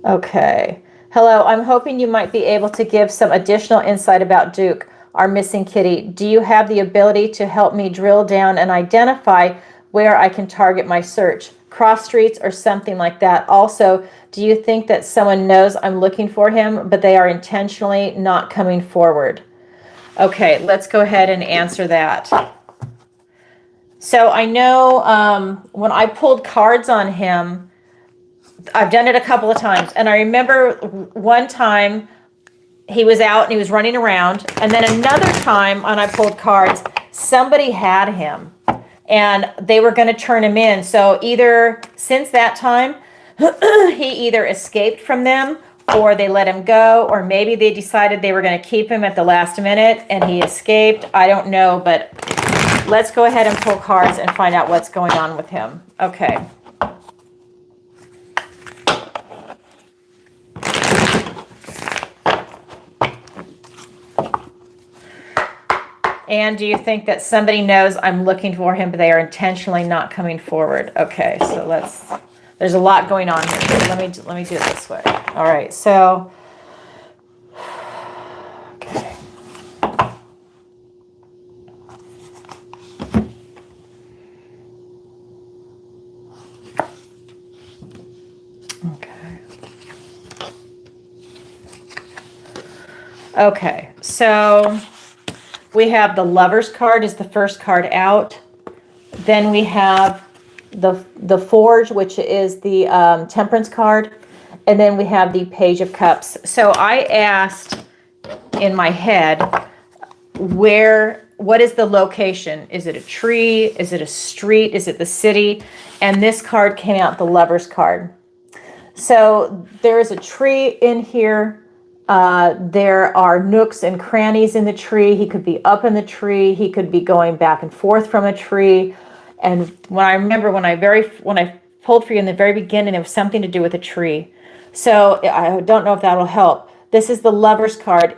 Okay. Hello, I'm hoping you might be able to give some additional insight about Duke, our missing kitty. Do you have the ability to help me drill down and identify where I can target my search? Cross streets or something like that. Also, do you think that someone knows I'm looking for him, but they are intentionally not coming forward? Okay, let's go ahead and answer that. So I know when I pulled cards on him, I've done it a couple of times, and I remember one time he was out and he was running around, and then another time when I pulled cards, somebody had him and they were going to turn him in. So either since that time, he either escaped from them or they let him go, or maybe they decided they were going to keep him at the last minute and he escaped. I don't know, but let's go ahead and pull cards and find out what's going on with him. Okay. And do you think that somebody knows I'm looking for him, but they are intentionally not coming forward? Okay, so there's a lot going on here. Let me do it this way. All right, so Okay, so we have the Lover's card is the first card out. Then we have the Forge, which is the Temperance card. And then we have the Page of Cups. So I asked in my head, what is the location? Is it a tree? Is it a street? Is it the city? And this card came out, the Lover's card. So there is a tree in here. There are nooks and crannies in the tree. He could be up in the tree. He could be going back and forth from a tree. And when I remember when I pulled for you in the very beginning, it was something to do with a tree. So I don't know if that'll help. This is the Lover's card.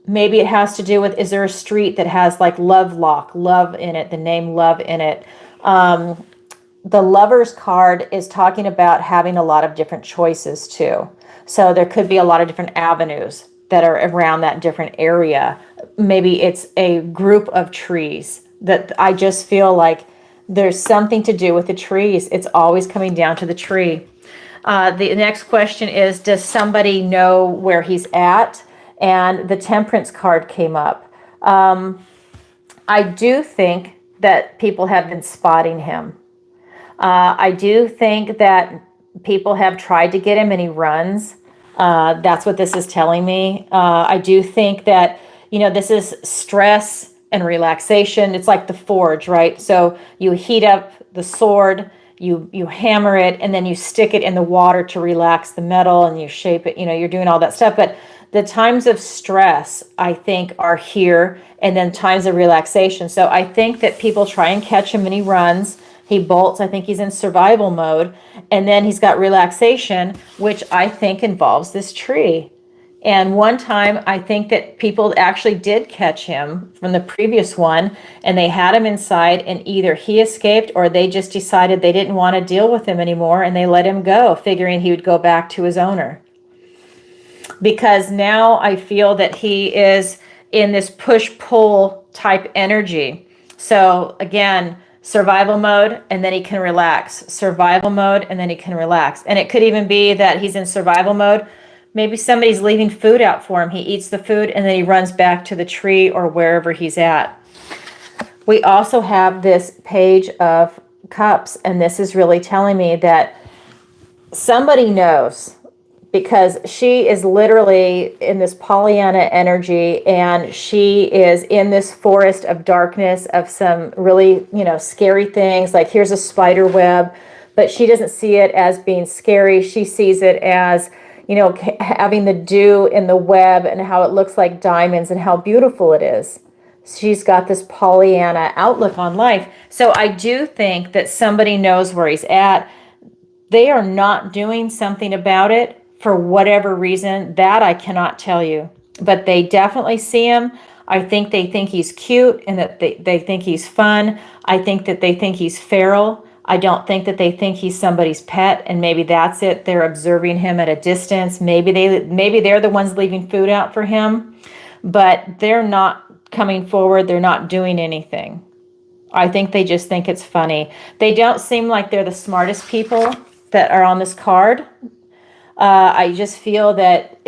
Maybe it has to do with, is there a street that has like love in it, the name love in it? The Lover's card is talking about having a lot of different choices too. So there could be a lot of different avenues that are around that different area. Maybe it's a group of trees that I just feel like there's something to do with the trees. It's always coming down to the tree. The next question is, does somebody know where he's at? And the Temperance card came up. I do think that people have been spotting him. I do think that people have tried to get him and he runs. That's what this is telling me. I do think that, this is stress and relaxation. It's like the forge, right? So you heat up the sword, you hammer it, and then you stick it in the water to relax the metal, and you shape it. You're doing all that stuff. But the times of stress, I think, are here, and then times of relaxation. So I think that people try and catch him and he runs. He bolts. I think he's in survival mode. And then he's got relaxation, which I think involves this tree. And one time, I think that people actually did catch him from the previous one, and they had him inside, and either he escaped or they just decided they didn't want to deal with him anymore, and they let him go, figuring he would go back to his owner. Because now I feel that he is in this push-pull type energy. So again, survival mode, and then he can relax. Survival mode, and then he can relax. And it could even be that he's in survival mode. Maybe somebody's leaving food out for him. He eats the food, and then he runs back to the tree or wherever he's at. We also have this Page of Cups, and this is really telling me that somebody knows, because she is literally in this Pollyanna energy, and she is in this forest of darkness of some really, scary things. Like here's a spider web, but she doesn't see it as being scary. She sees it as, having the dew in the web and how it looks like diamonds and how beautiful it is. She's got this Pollyanna outlook on life. So I do think that somebody knows where he's at. They are not doing something about it for whatever reason. That I cannot tell you. But they definitely see him. I think they think he's cute and that they think he's fun. I think that they think he's feral. I don't think that they think he's somebody's pet, and maybe that's it. They're observing him at a distance. Maybe they're the ones leaving food out for him, but they're not coming forward. They're not doing anything. I think they just think it's funny. They don't seem like they're the smartest people that are on this card. I just feel that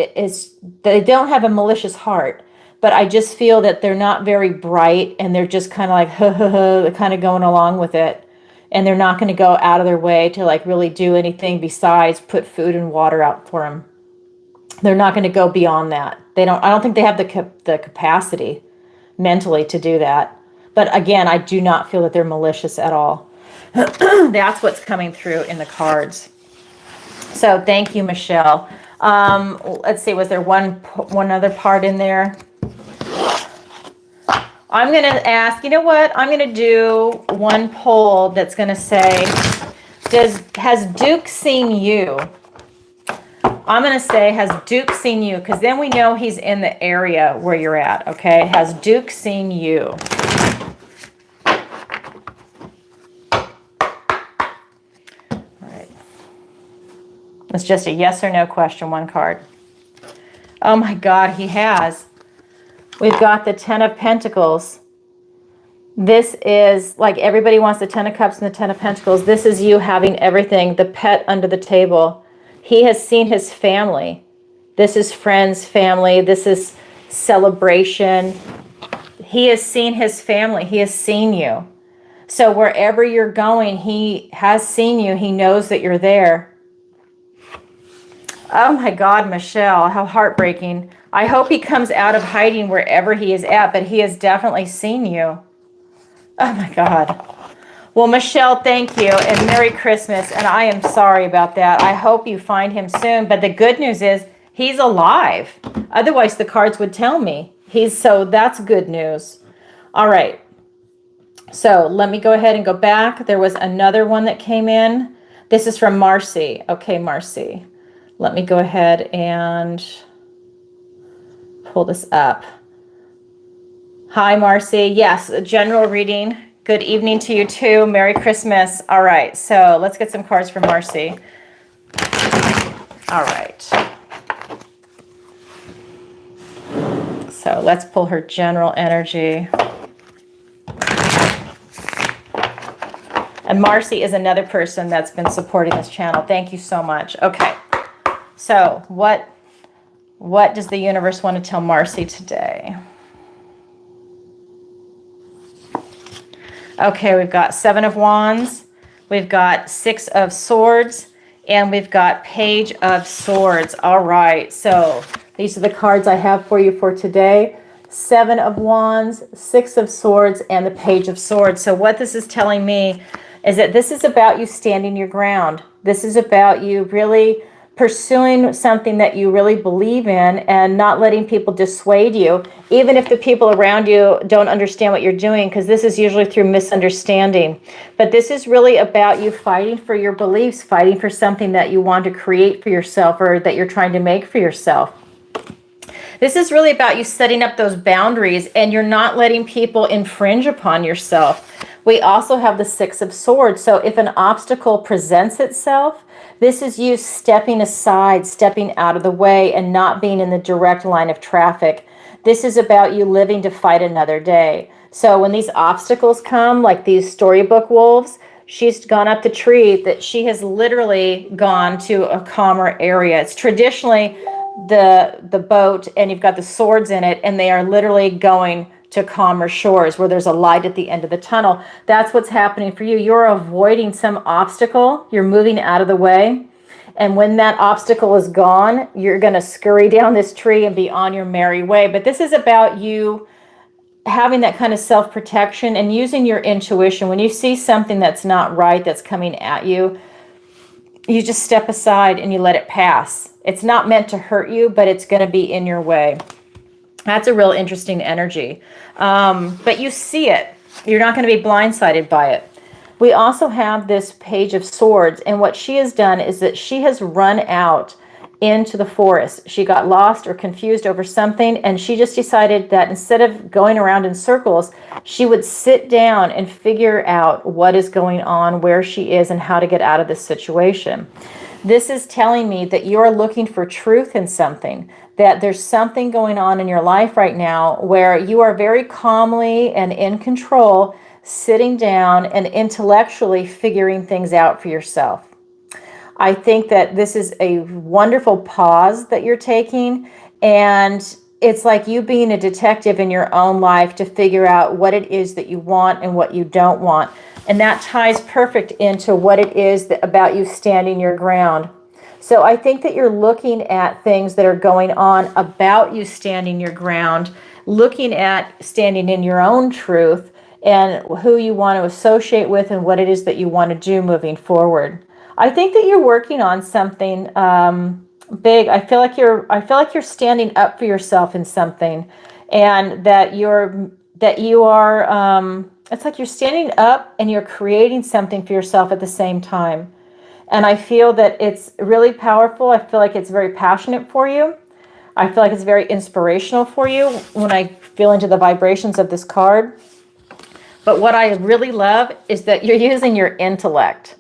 they don't have a malicious heart, but I just feel that they're not very bright, and they're just kind of like, they're kind of going along with it. And they're not going to go out of their way to like really do anything besides put food and water out for them. They're not going to go beyond that. I don't think they have the capacity mentally to do that. But again, I do not feel that they're malicious at all. That's what's coming through in the cards. So thank you, Michelle. Let's see, was there one other part in there? I'm going to ask, I'm going to do one poll that's going to say, has Duke seen you? I'm going to say, has Duke seen you? Because then we know he's in the area where you're at, okay? Has Duke seen you? All right. It's just a yes or no question, one card. Oh my God, he has. We've got the Ten of Pentacles. This is like everybody wants the Ten of Cups and the Ten of Pentacles. This is you having everything, the pet under the table. He has seen his family. This is friends, family. This is celebration. He has seen his family. He has seen you. So wherever you're going, he has seen you. He knows that you're there. Oh my God, Michelle, how heartbreaking. I hope he comes out of hiding wherever he is at, but he has definitely seen you. Oh my God. Well, Michelle, thank you, and Merry Christmas. And I am sorry about that. I hope you find him soon. But the good news is he's alive. Otherwise, the cards would tell me. So that's good news. All right. So let me go ahead and go back. There was another one that came in. This is from Marcy. Okay, Marcy. Let me go ahead and pull this up. Hi, Marcy. Yes, a general reading. Good evening to you too. Merry Christmas. All right, so let's get some cards for Marcy. All right. So let's pull her general energy. And Marcy is another person that's been supporting this channel. Thank you so much. Okay. So what does the universe want to tell Marcy today? Okay, we've got 7 of Wands, we've got 6 of Swords, and we've got Page of Swords. All right, so these are the cards I have for you for today. 7 of Wands, 6 of Swords, and the Page of Swords. So what this is telling me is that this is about you standing your ground. This is about you really pursuing something that you really believe in and not letting people dissuade you, even if the people around you don't understand what you're doing, because this is usually through misunderstanding. But this is really about you fighting for your beliefs, fighting for something that you want to create for yourself or that you're trying to make for yourself. This is really about you setting up those boundaries and you're not letting people infringe upon yourself. We also have the 6 of Swords. So if an obstacle presents itself, this is you stepping aside, stepping out of the way and not being in the direct line of traffic. This is about you living to fight another day. So when these obstacles come, like these storybook wolves, she's gone up the tree, that she has literally gone to a calmer area. It's traditionally the boat and you've got the swords in it and they are literally going to calmer shores where there's a light at the end of the tunnel. That's what's happening for you. You're avoiding some obstacle. You're moving out of the way. And when that obstacle is gone, you're going to scurry down this tree and be on your merry way. But this is about you having that kind of self-protection and using your intuition. When you see something that's not right, that's coming at you, you just step aside and you let it pass. It's not meant to hurt you, but it's going to be in your way. That's a real interesting energy. But you see it. You're not going to be blindsided by it. We also have this Page of Swords. And what she has done is that she has run out into the forest. She got lost or confused over something. And she just decided that instead of going around in circles, she would sit down and figure out what is going on, where she is, and how to get out of this situation. This is telling me that you're looking for truth in something, that there's something going on in your life right now where you are very calmly and in control, sitting down and intellectually figuring things out for yourself. I think that this is a wonderful pause that you're taking, and it's like you being a detective in your own life to figure out what it is that you want and what you don't want. And that ties perfect into what it is about you standing your ground. So I think that you're looking at things that are going on about you standing your ground, looking at standing in your own truth and who you want to associate with and what it is that you want to do moving forward. I think that you're working on something big. I feel like you're standing up for yourself in something, and that you are it's like you're standing up and you're creating something for yourself at the same time. And I feel that it's really powerful. I feel like it's very passionate for you. I feel like it's very inspirational for you when I feel into the vibrations of this card. But what I really love is that you're using your intellect,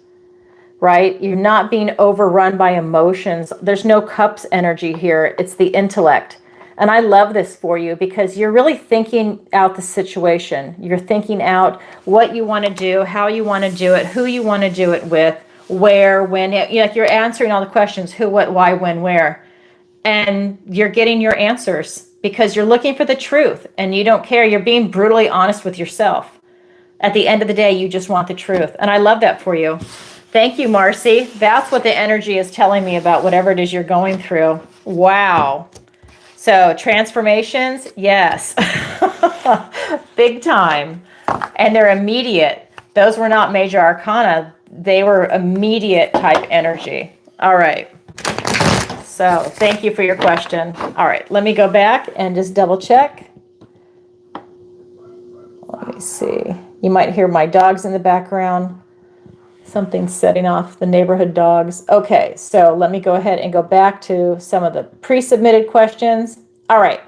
right? You're not being overrun by emotions. There's no cups energy here. It's the intellect. And I love this for you because you're really thinking out the situation. You're thinking out what you want to do, how you want to do it, who you want to do it with, where, when. Like you're answering all the questions: who, what, why, when, where. And you're getting your answers. because you're looking for the truth and you don't care. You're being brutally honest with yourself. At the end of the day, you just want the truth. And I love that for you. Thank you, Marcy. That's what the energy is telling me about whatever it is you're going through. Wow. So transformations, yes. Big time. And they're immediate. Those were not major arcana. They were immediate type energy. All right. So thank you for your question. All right, let me go back and just double check. Let me see. You might hear my dogs in the background. Something's setting off the neighborhood dogs. Okay, so let me go ahead and go back to some of the pre-submitted questions. All right.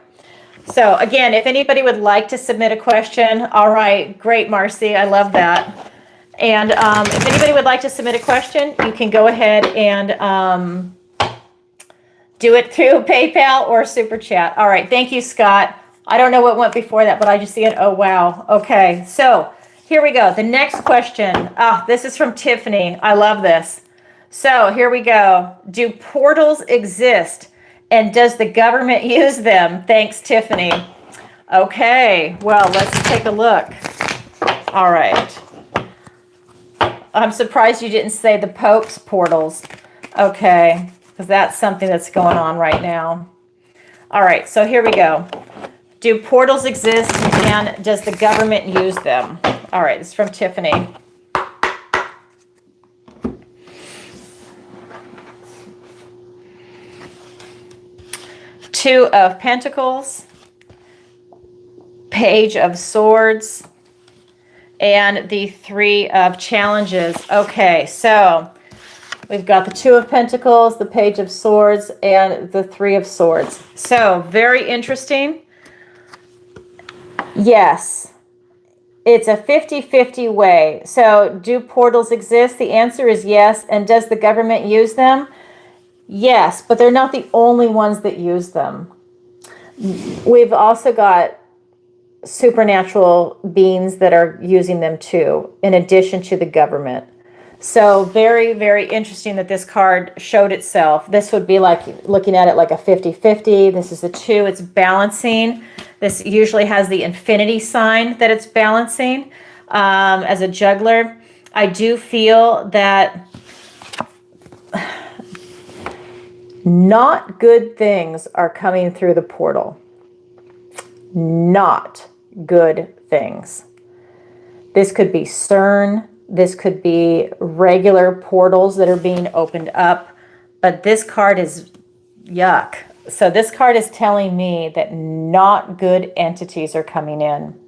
So again, if anybody would like to submit a question, all right, great, Marcy. I love that. And if anybody would like to submit a question, you can go ahead and do it through PayPal or Super Chat. All right. Thank you, Scott. I don't know what went before that, but I just see it. Oh, wow. Okay. So here we go. The next question. This is from Tiffany. I love this. So here we go. Do portals exist? And does the government use them? Thanks, Tiffany. Okay. Well, let's take a look. All right. I'm surprised you didn't say the Pope's portals. Okay. Because that's something that's going on right now. All right, so here we go. Do portals exist and does the government use them? All right, this is from Tiffany. Two of Pentacles, Page of Swords, and the Three of Challenges. Okay, so we've got the Two of Pentacles, the Page of Swords, and the Three of Swords. So, very interesting. Yes, it's a 50-50 way. So, do portals exist? The answer is yes. And does the government use them? Yes, but they're not the only ones that use them. We've also got supernatural beings that are using them too, in addition to the government. So very, very interesting that this card showed itself. This would be like looking at it like a 50-50. This is a 2. It's balancing. This usually has the infinity sign that it's balancing as a juggler. I do feel that not good things are coming through the portal. Not good things. This could be CERN. This could be regular portals that are being opened up, but this card is yuck. So this card is telling me that not good entities are coming in.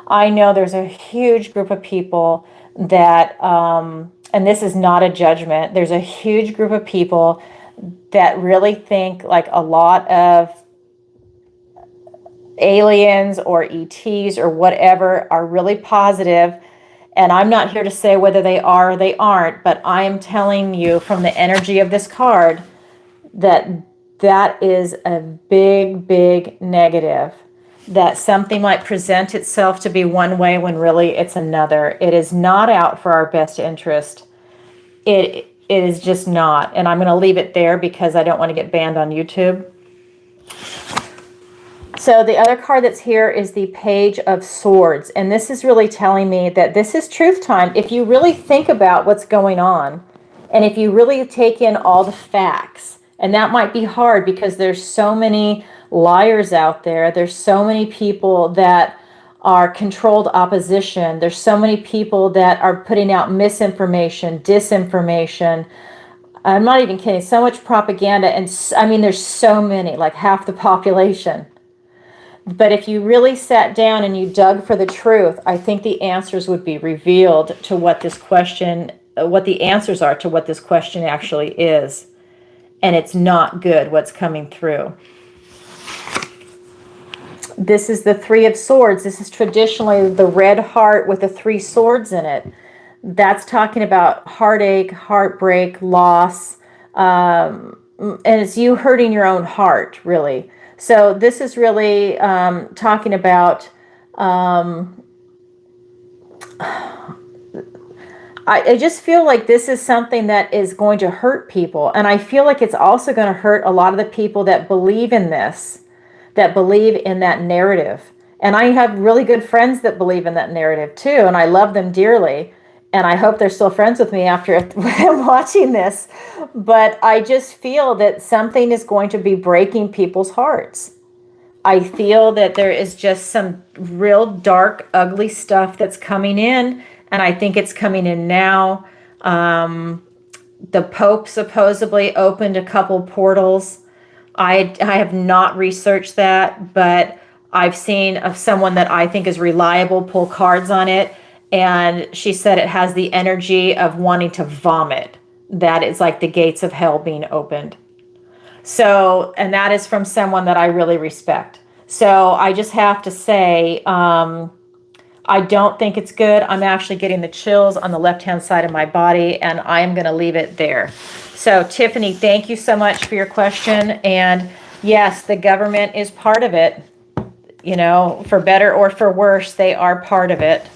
I know there's a huge group of people that, and this is not a judgment, there's a huge group of people that really think like a lot of aliens or ETs or whatever are really positive. And I'm not here to say whether they are or they aren't, but I am telling you from the energy of this card that that is a big, big negative. That something might present itself to be one way when really it's another. It is not out for our best interest. It is just not. And I'm going to leave it there because I don't want to get banned on YouTube. So the other card that's here is the Page of Swords. And this is really telling me that this is truth time. If you really think about what's going on, and if you really take in all the facts, and that might be hard because there's so many liars out there. There's so many people that are controlled opposition. There's so many people that are putting out misinformation, disinformation. I'm not even kidding. So much propaganda. And I mean, there's so many, like half the population. But if you really sat down and you dug for the truth, I think the answers would be revealed to what this question, what the answers are to what this question actually is. And it's not good what's coming through. This is the Three of Swords. This is traditionally the red heart with the 3 swords in it. That's talking about heartache, heartbreak, loss. And it's you hurting your own heart, really. So this is really talking about, I just feel like this is something that is going to hurt people. And I feel like it's also going to hurt a lot of the people that believe in this. that believe in that narrative. And I have really good friends that believe in that narrative too, and I love them dearly. And I hope they're still friends with me after them watching this. But I just feel that something is going to be breaking people's hearts. I feel that there is just some real dark, ugly stuff that's coming in, and I think it's coming in now. The Pope supposedly opened a couple portals. I have not researched that, but I've seen of someone that I think is reliable pull cards on it, and she said it has the energy of wanting to vomit. That is like the gates of hell being opened. So, and that is from someone that I really respect. So I just have to say, I don't think it's good. I'm actually getting the chills on the left-hand side of my body, and I'm going to leave it there. So Tiffany, thank you so much for your question. And yes, the government is part of it. You know, for better or for worse, they are part of it.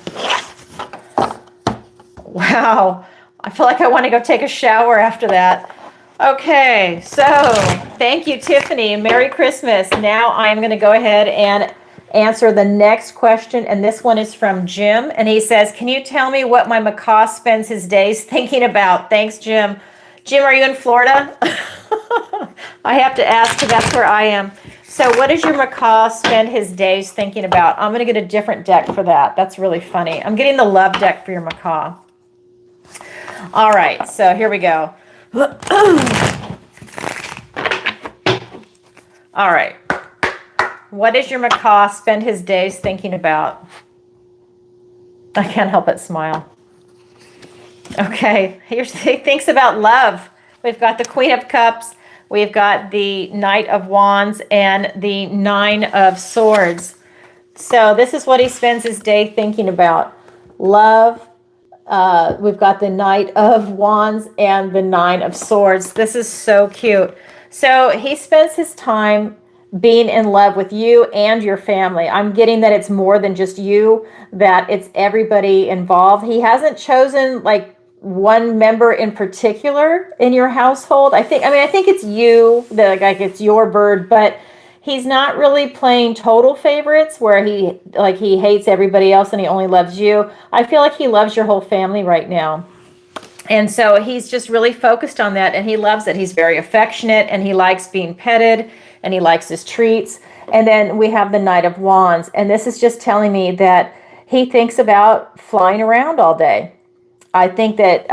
Wow. I feel like I want to go take a shower after that. Okay, so thank you, Tiffany. Merry Christmas. Now I'm going to go ahead and answer the next question. And this one is from Jim. And he says, can you tell me what my macaw spends his days thinking about? Thanks, Jim. Jim, are you in Florida? I have to ask because that's where I am. So what does your macaw spend his days thinking about? I'm going to get a different deck for that. That's really funny. I'm getting the love deck for your macaw. All right, so here we go. All right. What does your macaw spend his days thinking about? I can't help but smile. Okay, he thinks about love. We've got the Queen of Cups. We've got the Knight of Wands and the Nine of Swords. So this is what he spends his day thinking about. Love. We've got the Knight of Wands and the Nine of Swords. This is so cute. So he spends his time being in love with you and your family. I'm getting that it's more than just you, that it's everybody involved. He hasn't chosen like one member in particular in your household. I think it's you, like it's your bird, but he's not really playing total favorites where he hates everybody else and he only loves you. I feel like he loves your whole family right now. And so he's just really focused on that, and he loves it. He's very affectionate, and he likes being petted, and he likes his treats. And then we have the Knight of Wands, and this is just telling me that he thinks about flying around all day. I think that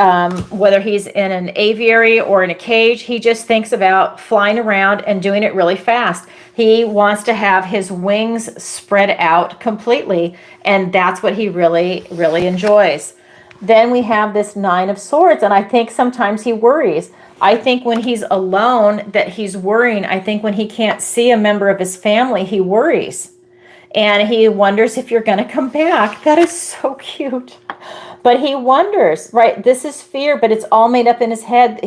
whether he's in an aviary or in a cage, he just thinks about flying around and doing it really fast. He wants to have his wings spread out completely, and that's what he really, really enjoys. Then we have this Nine of Swords, and I think sometimes he worries. I think when he's alone that he's worrying. I think when he can't see a member of his family, he worries. And he wonders if you're going to come back. That is so cute. But he wonders, right? This is fear, but it's all made up in his head.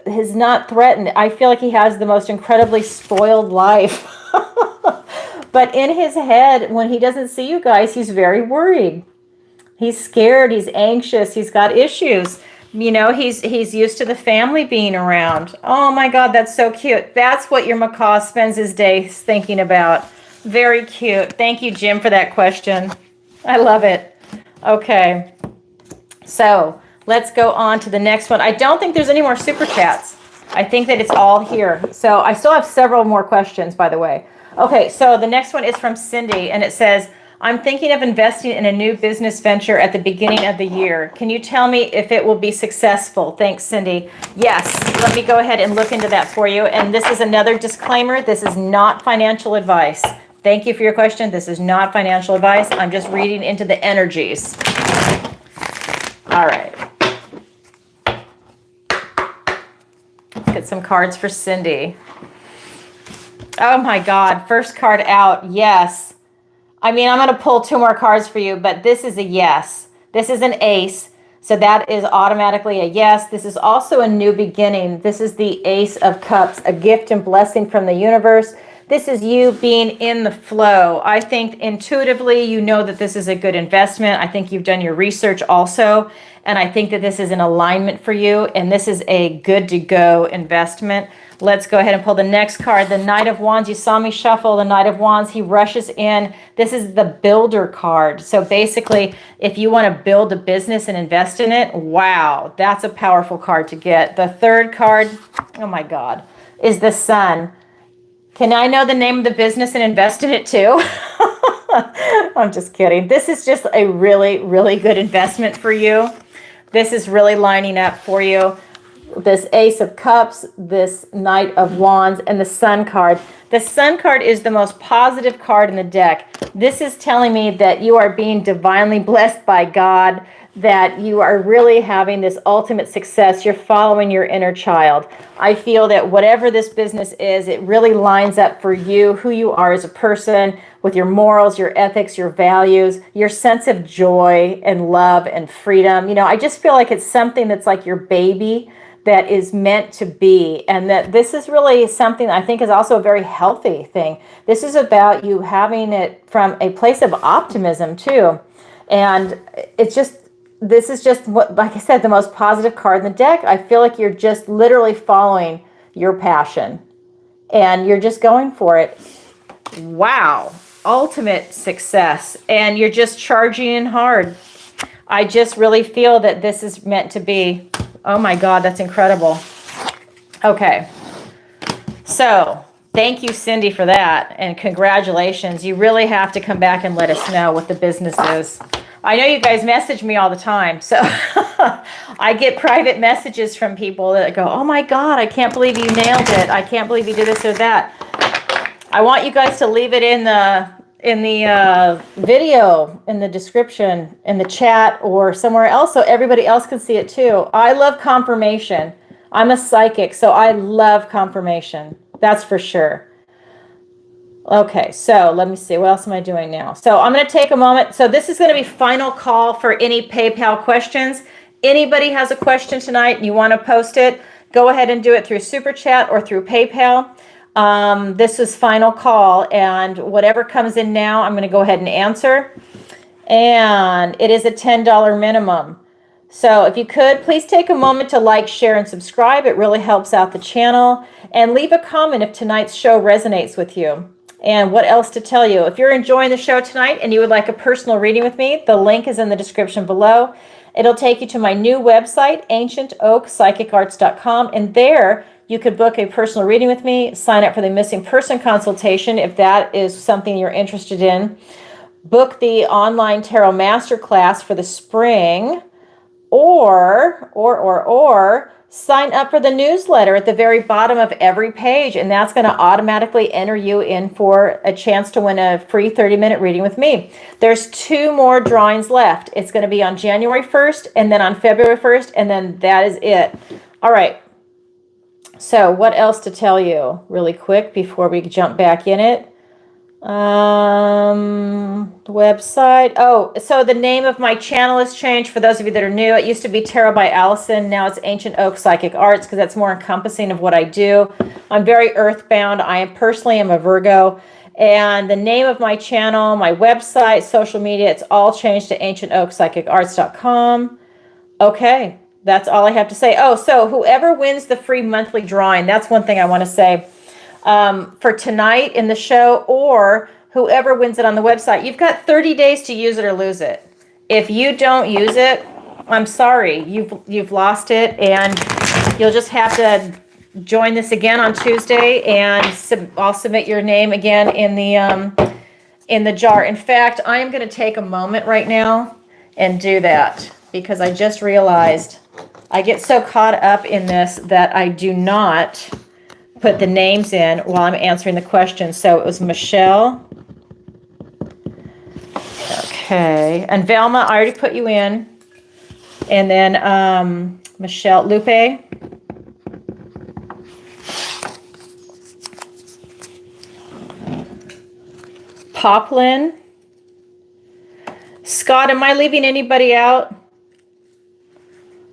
He's not threatened. I feel like he has the most incredibly spoiled life. But in his head, when he doesn't see you guys, he's very worried. He's scared. He's anxious. He's got issues. You know, he's used to the family being around. Oh my God, that's so cute. That's what your macaw spends his days thinking about. Very cute. Thank you, Jim, for that question. I love it. Okay. So let's go on to the next one. I don't think there's any more super chats. I think that it's all here. So I still have several more questions, by the way. Okay, so the next one is from Cindy, and it says, I'm thinking of investing in a new business venture at the beginning of the year. Can you tell me if it will be successful? Thanks, Cindy. Yes, let me go ahead and look into that for you. And this is another disclaimer. This is not financial advice. Thank you for your question. This is not financial advice. I'm just reading into the energies. All right. Let's get some cards for Cindy. Oh my God, first card out, yes. I mean, I'm going to pull two more cards for you, but this is a yes. This is an ace, so that is automatically a yes. This is also a new beginning. This is the Ace of Cups, a gift and blessing from the universe. This is you being in the flow. I think intuitively, you know that this is a good investment. I think you've done your research also. And I think that this is an alignment for you. And this is a good to go investment. Let's go ahead and pull the next card. The Knight of Wands. You saw me shuffle the Knight of Wands. He rushes in. This is the builder card. So basically, if you want to build a business and invest in it, wow, that's a powerful card to get. The third card, oh my God, is the Sun. Can I know the name of the business and invest in it too? I'm just kidding. This is just a really, really good investment for you. This is really lining up for you. This Ace of Cups, this Knight of Wands, and the Sun card. The Sun card is the most positive card in the deck. This is telling me that you are being divinely blessed by God, that you are really having this ultimate success. You're following your inner child. I feel that whatever this business is, it really lines up for you, who you are as a person, with your morals, your ethics, your values, your sense of joy and love and freedom. You know, I just feel like it's something that's like your baby that is meant to be, and that this is really something I think is also a very healthy thing. This is about you having it from a place of optimism too. And it's just, this is just what, like I said, the most positive card in the deck. I feel like you're just literally following your passion and you're just going for it. Wow, ultimate success. And you're just charging in hard. I just really feel that this is meant to be. Oh my God, that's incredible. Okay. So thank you, Cindy, for that. And congratulations. You really have to come back and let us know what the business is. I know you guys message me all the time. So I get private messages from people that go, oh my God, I can't believe you nailed it. I can't believe you did this or that. I want you guys to leave it in the video, in the description, in the chat, or somewhere else so everybody else can see it too. I love confirmation. I'm a psychic, so I love confirmation. That's for sure. Okay, so let me see. What else am I doing now? So I'm going to take a moment. So this is going to be final call for any PayPal questions. Anybody has a question tonight and you want to post it, go ahead and do it through Super Chat or through PayPal. This is final call, and whatever comes in now, I'm going to go ahead and answer. And it is a $10 minimum. So if you could, please take a moment to like, share, and subscribe. It really helps out the channel. And leave a comment if tonight's show resonates with you. And what else to tell you? If you're enjoying the show tonight and you would like a personal reading with me, the link is in the description below. It'll take you to my new website, ancientoakpsychicarts.com, and there you could book a personal reading with me, sign up for the missing person consultation if that is something you're interested in, book the online tarot masterclass for the spring, or sign up for the newsletter at the very bottom of every page, and that's going to automatically enter you in for a chance to win a free 30-minute reading with me. There's 2 more drawings left. It's going to be on January 1st and then on February 1st, and then that is it. All right. So what else to tell you really quick before we jump back in it? The website. Oh, so the name of my channel has changed for those of you that are new. It used to be TarotbyAlison. Now it's Ancient Oak Psychic Arts because that's more encompassing of what I do. I'm very earthbound. I am personally am a Virgo. And the name of my channel, my website, social media, it's all changed to ancientoakpsychicarts.com. Okay. That's all I have to say. Oh, so whoever wins the free monthly drawing, that's one thing I want to say for tonight in the show, or whoever wins it on the website, you've got 30 days to use it or lose it. If you don't use it, I'm sorry, you've lost it, and you'll just have to join this again on Tuesday, and I'll submit your name again in the jar. In fact, I am going to take a moment right now and do that, because I just realized I get so caught up in this that I do not put the names in while I'm answering the questions. So it was Michelle. Okay. And Velma, I already put you in. And then Michelle Lupe. Poplin. Scott, am I leaving anybody out?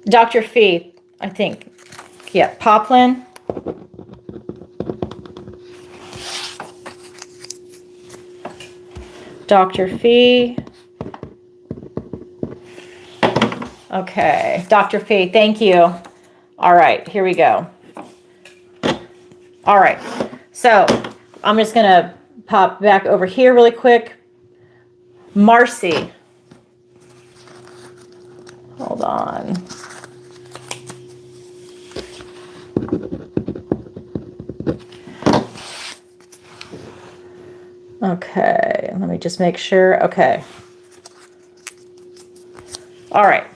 Dr. Fee, I think. Yeah, Poplin. Dr. Fee. Okay, Dr. Fee, thank you. All right, here we go. All right, so I'm just going to pop back over here really quick. Marcy. Hold on. Okay, let me just make sure. Okay. All right.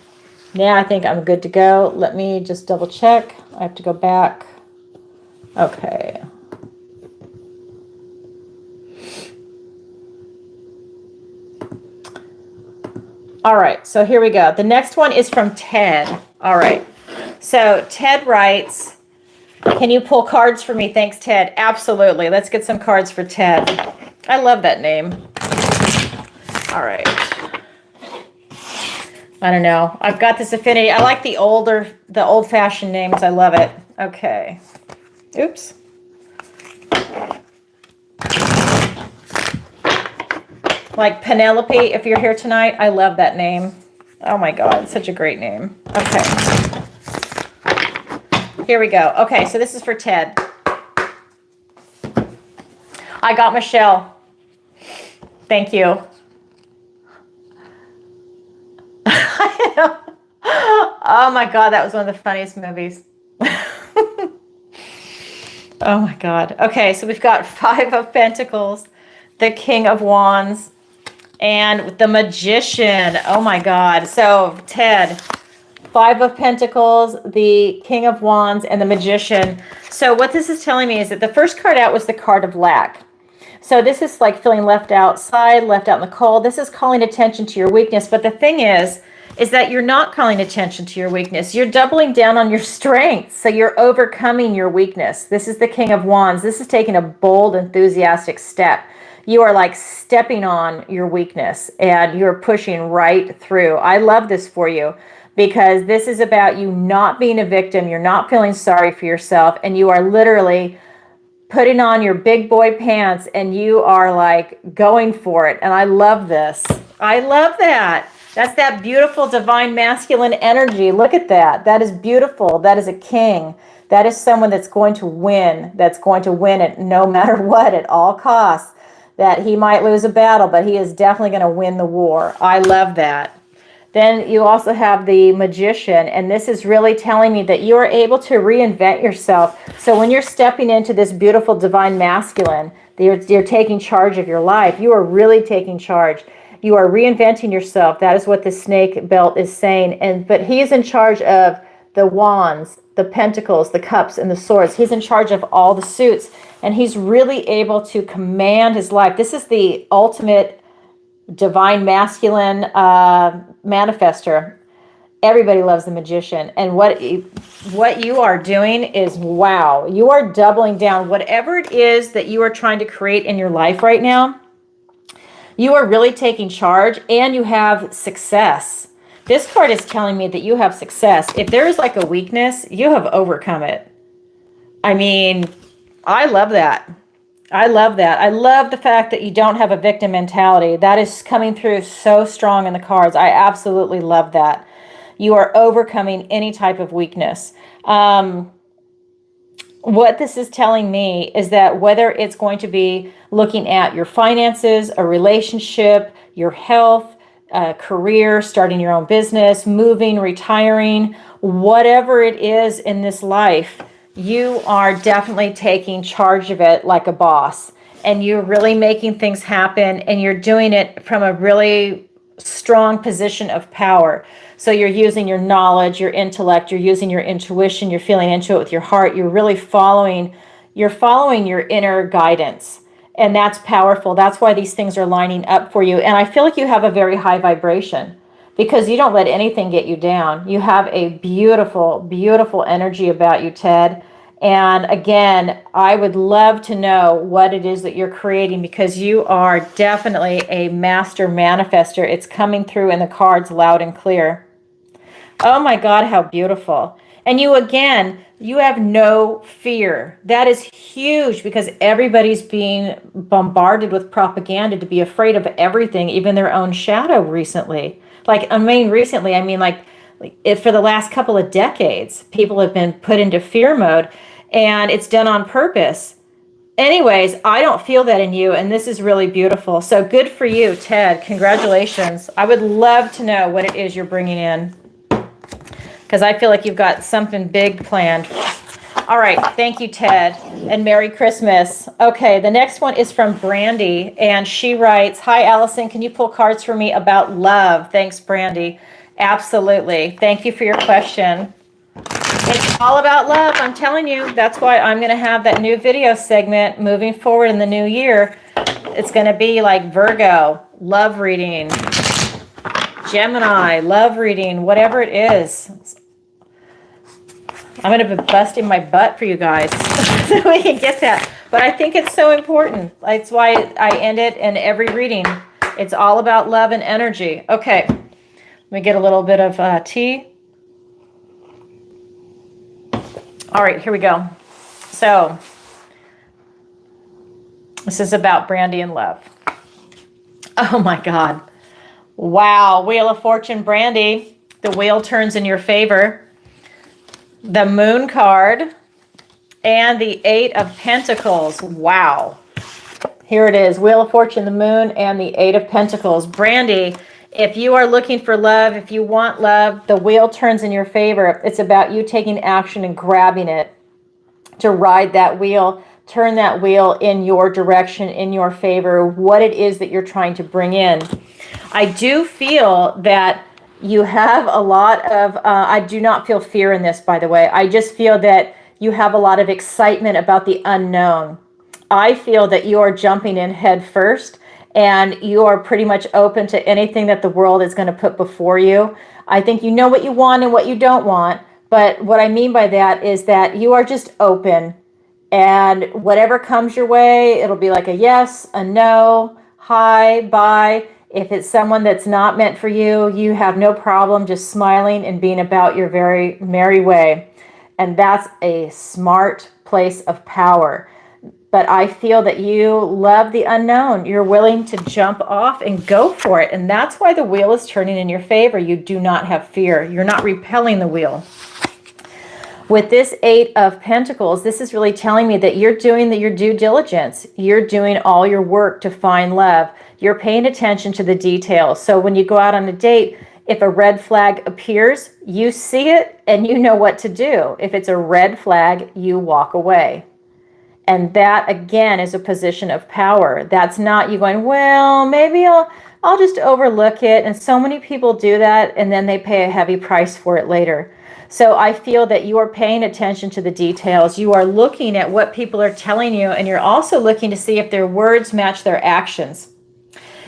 Now I think I'm good to go. Let me just double check. I have to go back. Okay. All right, so here we go. The next one is from Ted. All right. So Ted writes, can you pull cards for me? Thanks, Ted. Absolutely. Let's get some cards for Ted. I love that name. All right. I don't know. I've got this affinity. I like the old-fashioned names. I love it. Okay. Oops. Like Penelope, if you're here tonight. I love that name. Oh my God, such a great name. Okay. Here we go. Okay, so this is for Ted. I got Michelle. Thank you. Oh my God, that was one of the funniest movies. Oh my God. Okay, so we've got 5 of Pentacles, the King of Wands, and the Magician. Oh my God. So Ted, 5 of Pentacles, the King of Wands, and the Magician. So what this is telling me is that the first card out was the card of lack. So this is like feeling left outside, left out in the cold. This is calling attention to your weakness. But the thing is that you're not calling attention to your weakness. You're doubling down on your strengths. So you're overcoming your weakness. This is the King of Wands. This is taking a bold, enthusiastic step. You are like stepping on your weakness and you're pushing right through. I love this for you because this is about you not being a victim. You're not feeling sorry for yourself, and you are literally putting on your big boy pants and you are like going for it. And I love this. I love that. That's that beautiful divine masculine energy. Look at that. That is beautiful. That is a king. That is someone that's going to win. That's going to win it no matter what, at all costs. That he might lose a battle, but he is definitely going to win the war. I love that. Then you also have the Magician, and this is really telling me that you are able to reinvent yourself. So when you're stepping into this beautiful divine masculine, you're taking charge of your life. You are really taking charge. You are reinventing yourself. That is what the snake belt is saying. But he is in charge of the wands, the pentacles, the cups, and the swords. He's in charge of all the suits, and he's really able to command his life. This is the ultimate divine masculine manifester. Everybody loves the Magician. And what you are doing is, wow, you are doubling down. Whatever it is that you are trying to create in your life right now, you are really taking charge, and you have success. This card is telling me that you have success. If there is like a weakness, you have overcome it. I mean, I love that. I love that. I love the fact that you don't have a victim mentality. That is coming through so strong in the cards. I absolutely love that. You are overcoming any type of weakness. What this is telling me is that whether it's going to be looking at your finances, a relationship, your health, career, starting your own business, moving, retiring, whatever it is in this life, you are definitely taking charge of it like a boss, and you're really making things happen, and you're doing it from a really strong position of power. So you're using your knowledge, your intellect, you're using your intuition, you're feeling into it with your heart, you're really following your inner guidance. And that's powerful. That's why these things are lining up for you. And I feel like you have a very high vibration because you don't let anything get you down. You have a beautiful, beautiful energy about you, Ted. And again, I would love to know what it is that you're creating, because you are definitely a master manifester. It's coming through in the cards loud and clear. Oh my God, how beautiful. And you, again, you have no fear. That is huge because everybody's being bombarded with propaganda to be afraid of everything, even their own shadow recently. Like, I mean, recently, I mean, like if for the last couple of decades, people have been put into fear mode, and it's done on purpose. Anyways, I don't feel that in you, and this is really beautiful. So good for you, Ted. Congratulations. I would love to know what it is you're bringing in, because I feel like you've got something big planned. All right. Thank you, Ted. And Merry Christmas. Okay. The next one is from Brandy. And she writes, hi, Allison. Can you pull cards for me about love? Thanks, Brandy. Absolutely. Thank you for your question. It's all about love. I'm telling you. That's why I'm going to have that new video segment moving forward in the new year. It's going to be like Virgo, love reading, Gemini, love reading, whatever it is. I'm going to be busting my butt for you guys so we can get that. But I think it's so important. That's why I end it in every reading. It's all about love and energy. Okay. Let me get a little bit of tea. All right, here we go. So this is about Brandy and love. Oh my God. Wow. Wheel of Fortune, Brandy. The wheel turns in your favor. The Moon card, and the Eight of Pentacles. Wow. Here it is. Wheel of Fortune, the Moon, and the Eight of Pentacles. Brandy, if you are looking for love, if you want love, the wheel turns in your favor. It's about you taking action and grabbing it to ride that wheel, turn that wheel in your direction, in your favor, what it is that you're trying to bring in. I do feel that you have a lot of, I do not feel fear in this, by the way. I just feel that you have a lot of excitement about the unknown. I feel that you are jumping in head first, and you are pretty much open to anything that the world is going to put before you. I think you know what you want and what you don't want. But what I mean by that is that you are just open, and whatever comes your way, it'll be like a yes, a no, hi, bye. If it's someone that's not meant for you, you have no problem just smiling and being about your very merry way. And that's a smart place of power. But I feel that you love the unknown. You're willing to jump off and go for it. And that's why the wheel is turning in your favor. You do not have fear. You're not repelling the wheel. With this Eight of Pentacles, this is really telling me that you're doing your due diligence. You're doing all your work to find love. You're paying attention to the details. So when you go out on a date, if a red flag appears, you see it and you know what to do. If it's a red flag, you walk away. And that, again, is a position of power. That's not you going, well, maybe I'll just overlook it. And so many people do that, and then they pay a heavy price for it later. So I feel that you are paying attention to the details. You are looking at what people are telling you, and you're also looking to see if their words match their actions.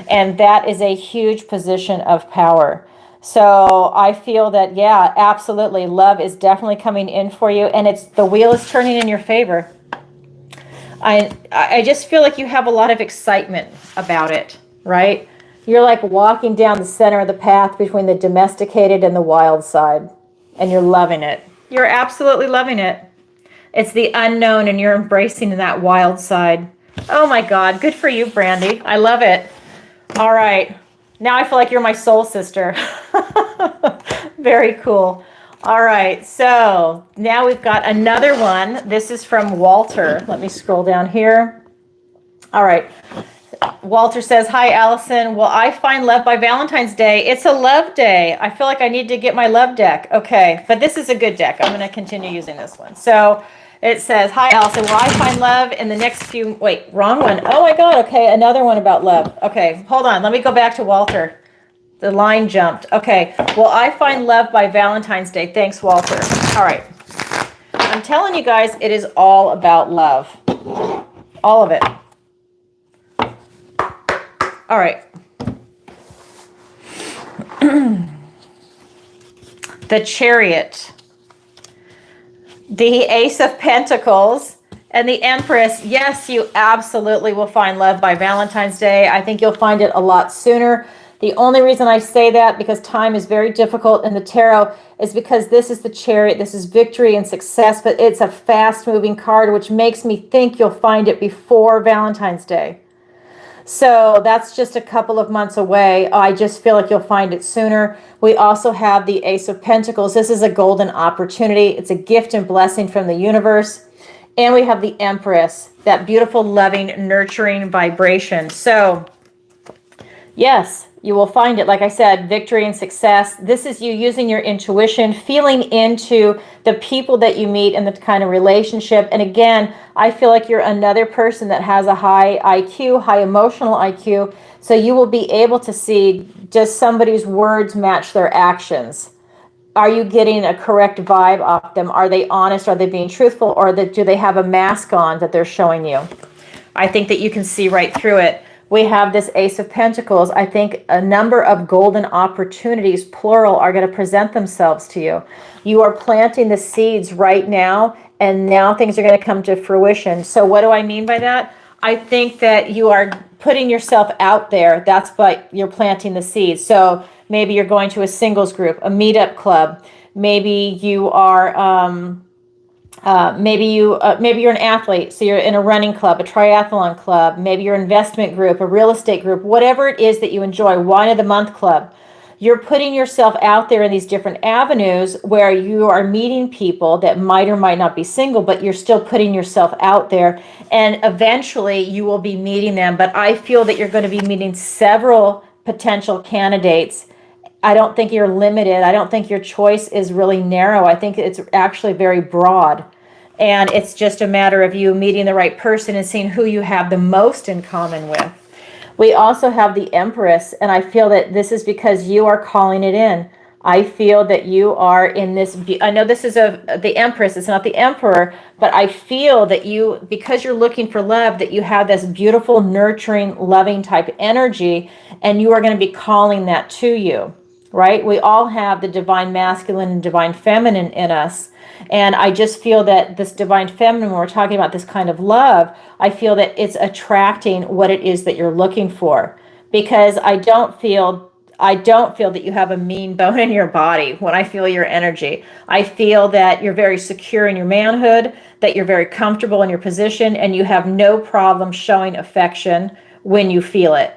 And that is a huge position of power. So I feel that, yeah, absolutely, love is definitely coming in for you, and the wheel is turning in your favor. I just feel like you have a lot of excitement about it, right? You're like walking down the center of the path between the domesticated and the wild side, and you're loving it. You're absolutely loving it. It's the unknown, and you're embracing that wild side. Oh my God, good for you, Brandy. I love it. All right. Now I feel like you're my soul sister. Very cool. All right, so now we've got another one. This is from Walter. Let me scroll down here. All right. Walter says, hi, Allison. Will I find love by Valentine's Day? It's a love day. I feel like I need to get my love deck. Okay, but this is a good deck. I'm going to continue using this one. So it says, hi, Allison. Will I find love in the next few... Wait, wrong one. Oh, my God. Okay, another one about love. Okay, hold on. Let me go back to Walter. The line jumped. Okay. Well, I find love by Valentine's Day. Thanks, Walter. All right. I'm telling you guys, it is all about love. All of it. All right. The Chariot. The Ace of Pentacles. And the Empress. Yes, you absolutely will find love by Valentine's Day. I think you'll find it a lot sooner The only reason I say that, because time is very difficult in the tarot, is because this is the Chariot, this is victory and success, but it's a fast-moving card, which makes me think you'll find it before Valentine's Day. So that's just a couple of months away. I just feel like you'll find it sooner. We also have the Ace of Pentacles. This is a golden opportunity. It's a gift and blessing from the universe. And we have the Empress, that beautiful, loving, nurturing vibration. So yes, you will find it. Like I said, victory and success. This is you using your intuition, feeling into the people that you meet and the kind of relationship. And again, I feel like you're another person that has a high IQ, high emotional IQ. So you will be able to see, does somebody's words match their actions? Are you getting a correct vibe off them? Are they honest? Are they being truthful? Or do they have a mask on that they're showing you? I think that you can see right through it. We have this Ace of Pentacles. I think a number of golden opportunities, plural, are going to present themselves to you. You are planting the seeds right now, and now things are going to come to fruition. So what do I mean by that? I think that you are putting yourself out there. That's what you're planting the seeds. So maybe you're going to a singles group, a meetup club. Maybe you are... maybe you're an athlete, so you're in a running club, a triathlon club, maybe your investment group, a real estate group, whatever it is that you enjoy, wine of the month club. You're putting yourself out there in these different avenues where you are meeting people that might or might not be single, but you're still putting yourself out there, and eventually you will be meeting them. But I feel that you're going to be meeting several potential candidates. I don't think you're limited. I don't think your choice is really narrow. I think it's actually very broad. And it's just a matter of you meeting the right person and seeing who you have the most in common with. We also have the Empress, and I feel that this is because you are calling it in. I feel that you are in this, I know this is the Empress, it's not the Emperor, but I feel that you, because you're looking for love, that you have this beautiful, nurturing, loving type energy, and you are going to be calling that to you. Right? We all have the divine masculine and divine feminine in us. And I just feel that this divine feminine, when we're talking about this kind of love, I feel that it's attracting what it is that you're looking for. Because I don't feel that you have a mean bone in your body when I feel your energy. I feel that you're very secure in your manhood, that you're very comfortable in your position, and you have no problem showing affection when you feel it.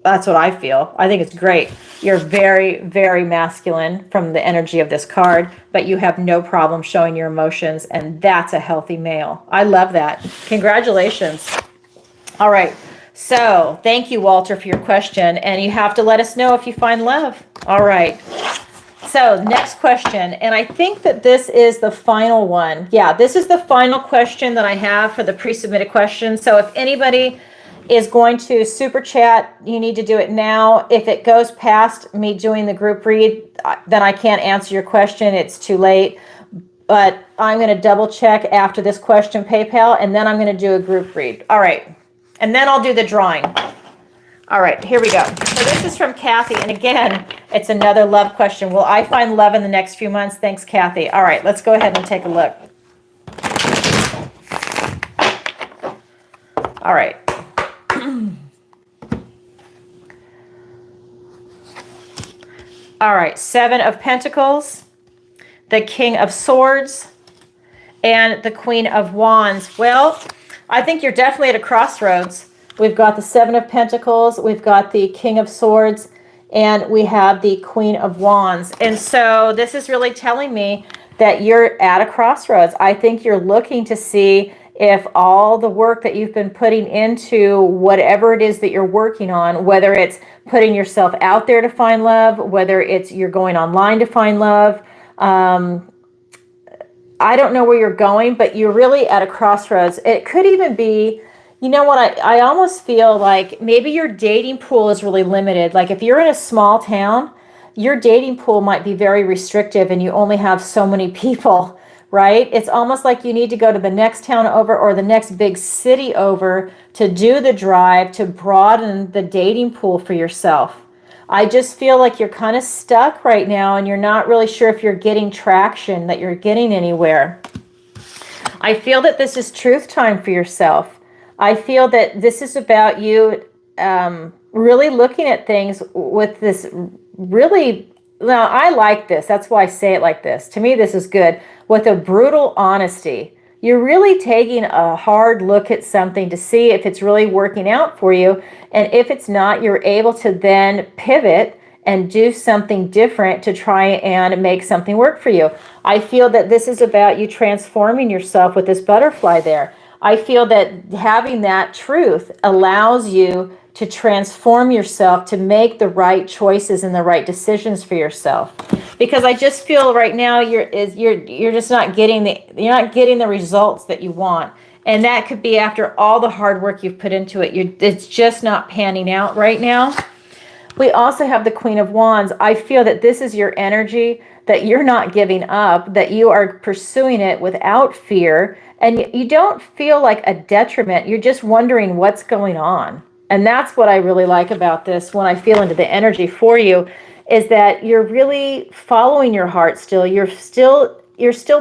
That's what I feel. I think it's great. You're very, very masculine from the energy of this card, but you have no problem showing your emotions, and that's a healthy male. I love that. Congratulations. All right. So thank you, Walter, for your question, and you have to let us know if you find love. All right. So next question, and I think that this is the final one. Yeah, this is the final question that I have for the pre-submitted questions. So if anybody is going to super chat, you need to do it now. If it goes past me doing the group read, then I can't answer your question. It's too late. But I'm going to double check after this question, PayPal, and then I'm going to do a group read. All right. And then I'll do the drawing. All right, here we go. So this is from Kathy. And again, it's another love question. Will I find love in the next few months? Thanks, Kathy. All right, let's go ahead and take a look. All right. All right, 7 of Pentacles, the King of Swords, and the Queen of Wands. Well, I think you're definitely at a crossroads. We've got the 7 of Pentacles, we've got the King of Swords, and we have the Queen of Wands. And so this is really telling me that you're at a crossroads. I think you're looking to see if all the work that you've been putting into whatever it is that you're working on, whether it's putting yourself out there to find love, whether it's you're going online to find love, I don't know where you're going, but you're really at a crossroads. It could even be, you know what, I almost feel like maybe your dating pool is really limited. Like if you're in a small town, your dating pool might be very restrictive and you only have so many people. Right? It's almost like you need to go to the next town over or the next big city over to do the drive to broaden the dating pool for yourself. I just feel like you're kind of stuck right now and you're not really sure if you're getting traction, that you're getting anywhere. I feel that this is truth time for yourself. I feel that this is about you really looking at things with this really, now I like this. That's why I say it like this. To me, this is good. With a brutal honesty. You're really taking a hard look at something to see if it's really working out for you. And if it's not, you're able to then pivot and do something different to try and make something work for you. I feel that this is about you transforming yourself with this butterfly there. I feel that having that truth allows you to transform yourself, to make the right choices and the right decisions for yourself. Because I just feel right now you're just not getting the results that you want. And that could be after all the hard work you've put into it. It's just not panning out right now. We also have the Queen of Wands. I feel that this is your energy, that you're not giving up, that you are pursuing it without fear, and you don't feel like a detriment. You're just wondering what's going on. And that's what I really like about this when I feel into the energy for you, is that you're really following your heart still. You're still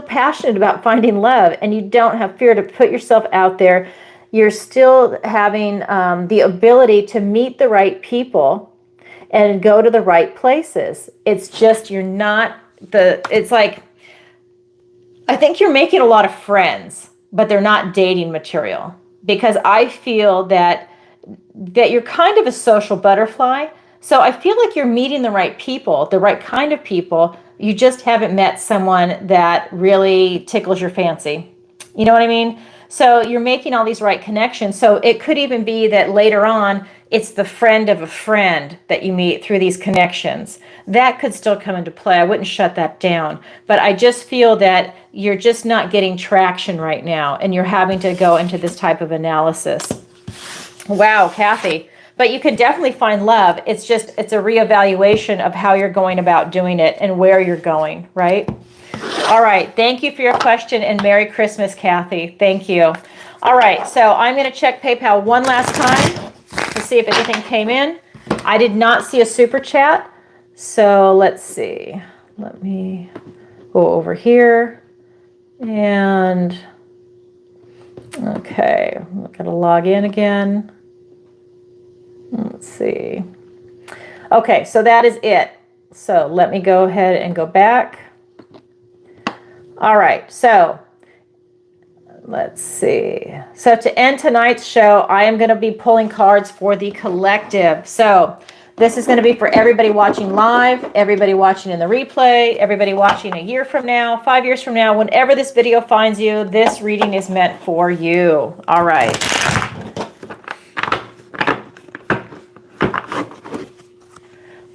passionate about finding love, and you don't have fear to put yourself out there. You're still having the ability to meet the right people and go to the right places. It's just it's like, I think you're making a lot of friends, but they're not dating material, because I feel that you're kind of a social butterfly. So I feel like you're meeting the right people, the right kind of people. You just haven't met someone that really tickles your fancy. You know what I mean? So you're making all these right connections. So it could even be that later on, it's the friend of a friend that you meet through these connections. That could still come into play. I wouldn't shut that down. But I just feel that you're just not getting traction right now, and you're having to go into this type of analysis. Wow, Kathy. But you can definitely find love. It's a reevaluation of how you're going about doing it and where you're going, right? All right. Thank you for your question, and Merry Christmas, Kathy. Thank you. All right. So I'm going to check PayPal one last time to see if anything came in. I did not see a super chat. So let's see. Let me go over here. And okay, I'm going to log in again. Let's see. Okay, so that is it. So let me go ahead and go back. All right, so let's see. So to end tonight's show, I am going to be pulling cards for the collective. So this is going to be for everybody watching live, everybody watching in the replay, everybody watching a year from now, 5 years from now, whenever this video finds you, this reading is meant for you. All right.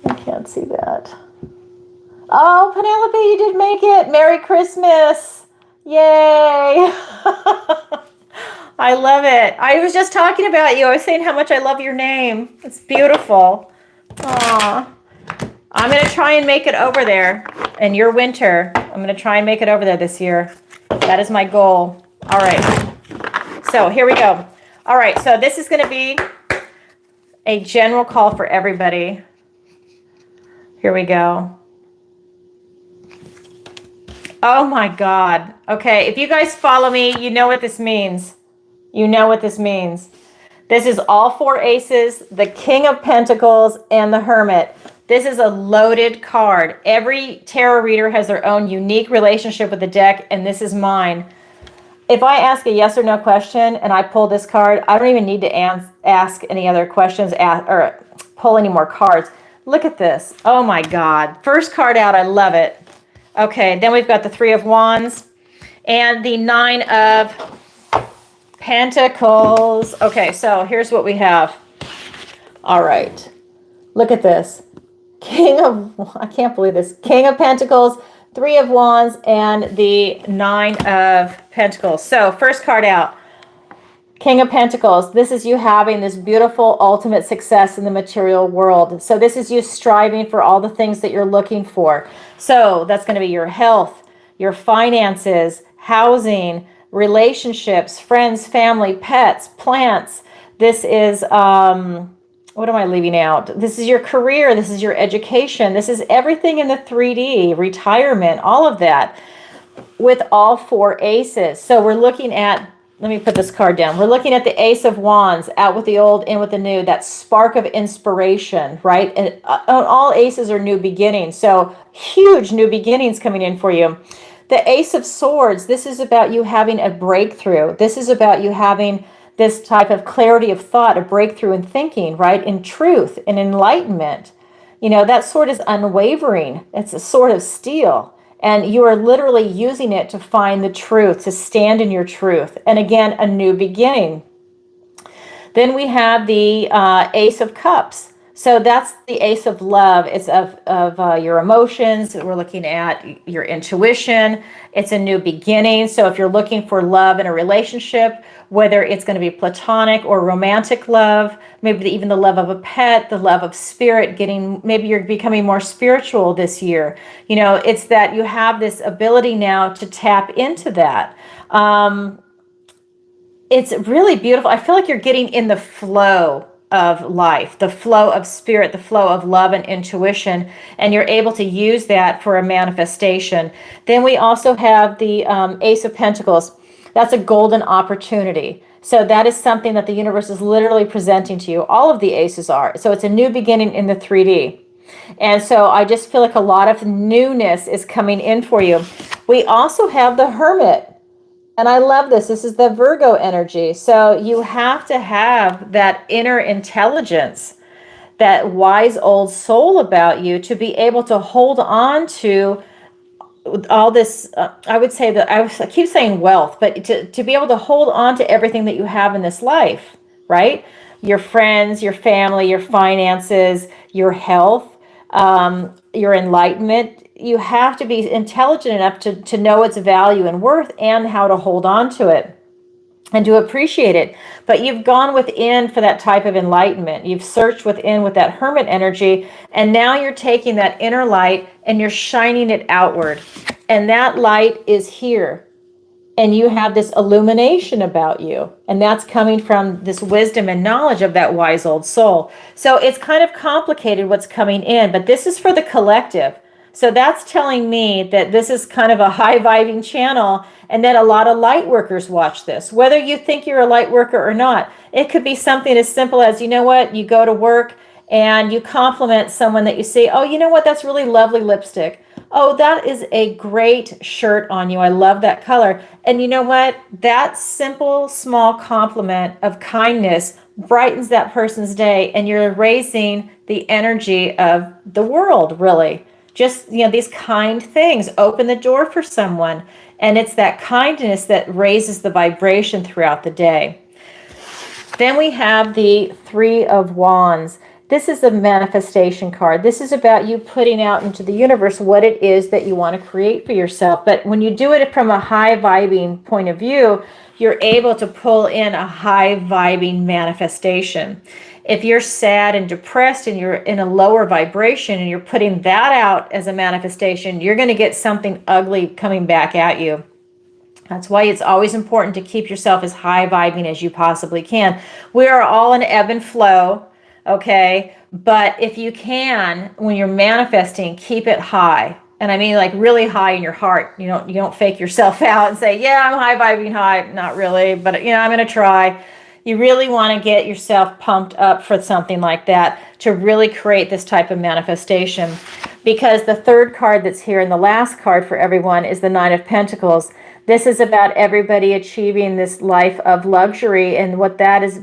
I can't see that. Oh, Penelope, you did make it. Merry Christmas. Yay. I love it. I was just talking about you. I was saying how much I love your name. It's beautiful. Aw. I'm going to try and make it over there in your winter. I'm going to try and make it over there this year. That is my goal. All right. So here we go. All right. So this is going to be a general call for everybody. Here we go. Oh my God. Okay. If you guys follow me, you know what this means. You know what this means. This is all four aces, the King of Pentacles, and the Hermit. This is a loaded card. Every tarot reader has their own unique relationship with the deck, and this is mine. If I ask a yes or no question and I pull this card, I don't even need to ask any other questions or pull any more cards. Look at this. Oh my God. First card out. I love it. Okay, then we've got the Three of Wands and the Nine of Pentacles. Okay, so here's what we have. All right. Look at this. I can't believe this. King of Pentacles, Three of Wands, and the Nine of Pentacles. So first card out. King of Pentacles, this is you having this beautiful ultimate success in the material world. So this is you striving for all the things that you're looking for. So that's going to be your health, your finances, housing, relationships, friends, family, pets, plants. This is, what am I leaving out? This is your career. This is your education. This is everything in the 3D, retirement, all of that with all four aces. So we're looking at let me put this card down. We're looking at the Ace of Wands, out with the old, in with the new, that spark of inspiration, right? And all aces are new beginnings. So huge new beginnings coming in for you. The Ace of Swords, this is about you having a breakthrough. This is about you having this type of clarity of thought, a breakthrough in thinking, right? In truth and enlightenment. You know, that sword is unwavering. It's a sword of steel. And you are literally using it to find the truth, to stand in your truth. And again, a new beginning. Then we have the Ace of Cups. So that's the Ace of Love. It's of your emotions. We're looking at your intuition. It's a new beginning. So if you're looking for love in a relationship, whether it's going to be platonic or romantic love, maybe even the love of a pet, the love of spirit, maybe you're becoming more spiritual this year. You know, it's that you have this ability now to tap into that. It's really beautiful. I feel like you're getting in the flow of life, the flow of spirit, the flow of love and intuition, and you're able to use that for a manifestation. Then we also have the Ace of Pentacles. That's a golden opportunity. So that is something that the universe is literally presenting to you. All of the aces are. So it's a new beginning in the 3D. And so I just feel like a lot of newness is coming in for you. We also have the Hermit. And I love this. This is the Virgo energy. So you have to have that inner intelligence, that wise old soul about you to be able to hold on to all this. I would say that I keep saying wealth, but to be able to hold on to everything that you have in this life, right? Your friends, your family, your finances, your health, your enlightenment. You have to be intelligent enough to know its value and worth and how to hold on to it and to appreciate it. But you've gone within for that type of enlightenment. You've searched within with that Hermit energy, and now you're taking that inner light and you're shining it outward. And that light is here. And you have this illumination about you. And that's coming from this wisdom and knowledge of that wise old soul. So it's kind of complicated what's coming in, but this is for the collective. So that's telling me that this is kind of a high vibing channel, and that a lot of light workers watch this, whether you think you're a light worker or not. It could be something as simple as, you know what, you go to work and you compliment someone that you see, oh, you know what, that's really lovely lipstick. Oh, that is a great shirt on you. I love that color. And you know what? That simple, small compliment of kindness brightens that person's day, and you're raising the energy of the world, really. Just, you know, these kind things open the door for someone. And it's that kindness that raises the vibration throughout the day. Then we have the Three of Wands. This is a manifestation card. This is about you putting out into the universe what it is that you want to create for yourself. But when you do it from a high vibing point of view, you're able to pull in a high vibing manifestation. If you're sad and depressed and you're in a lower vibration and you're putting that out as a manifestation, you're going to get something ugly coming back at you. That's why it's always important to keep yourself as high vibing as you possibly can. We are all in ebb and flow, okay? But if you can, when you're manifesting, keep it high. And I mean like really high in your heart. You don't fake yourself out and say, yeah, I'm high vibing high. Not really, but I'm going to try. You really want to get yourself pumped up for something like that to really create this type of manifestation. Because the third card that's here and the last card for everyone is the Nine of Pentacles. This is about everybody achieving this life of luxury, and what that is,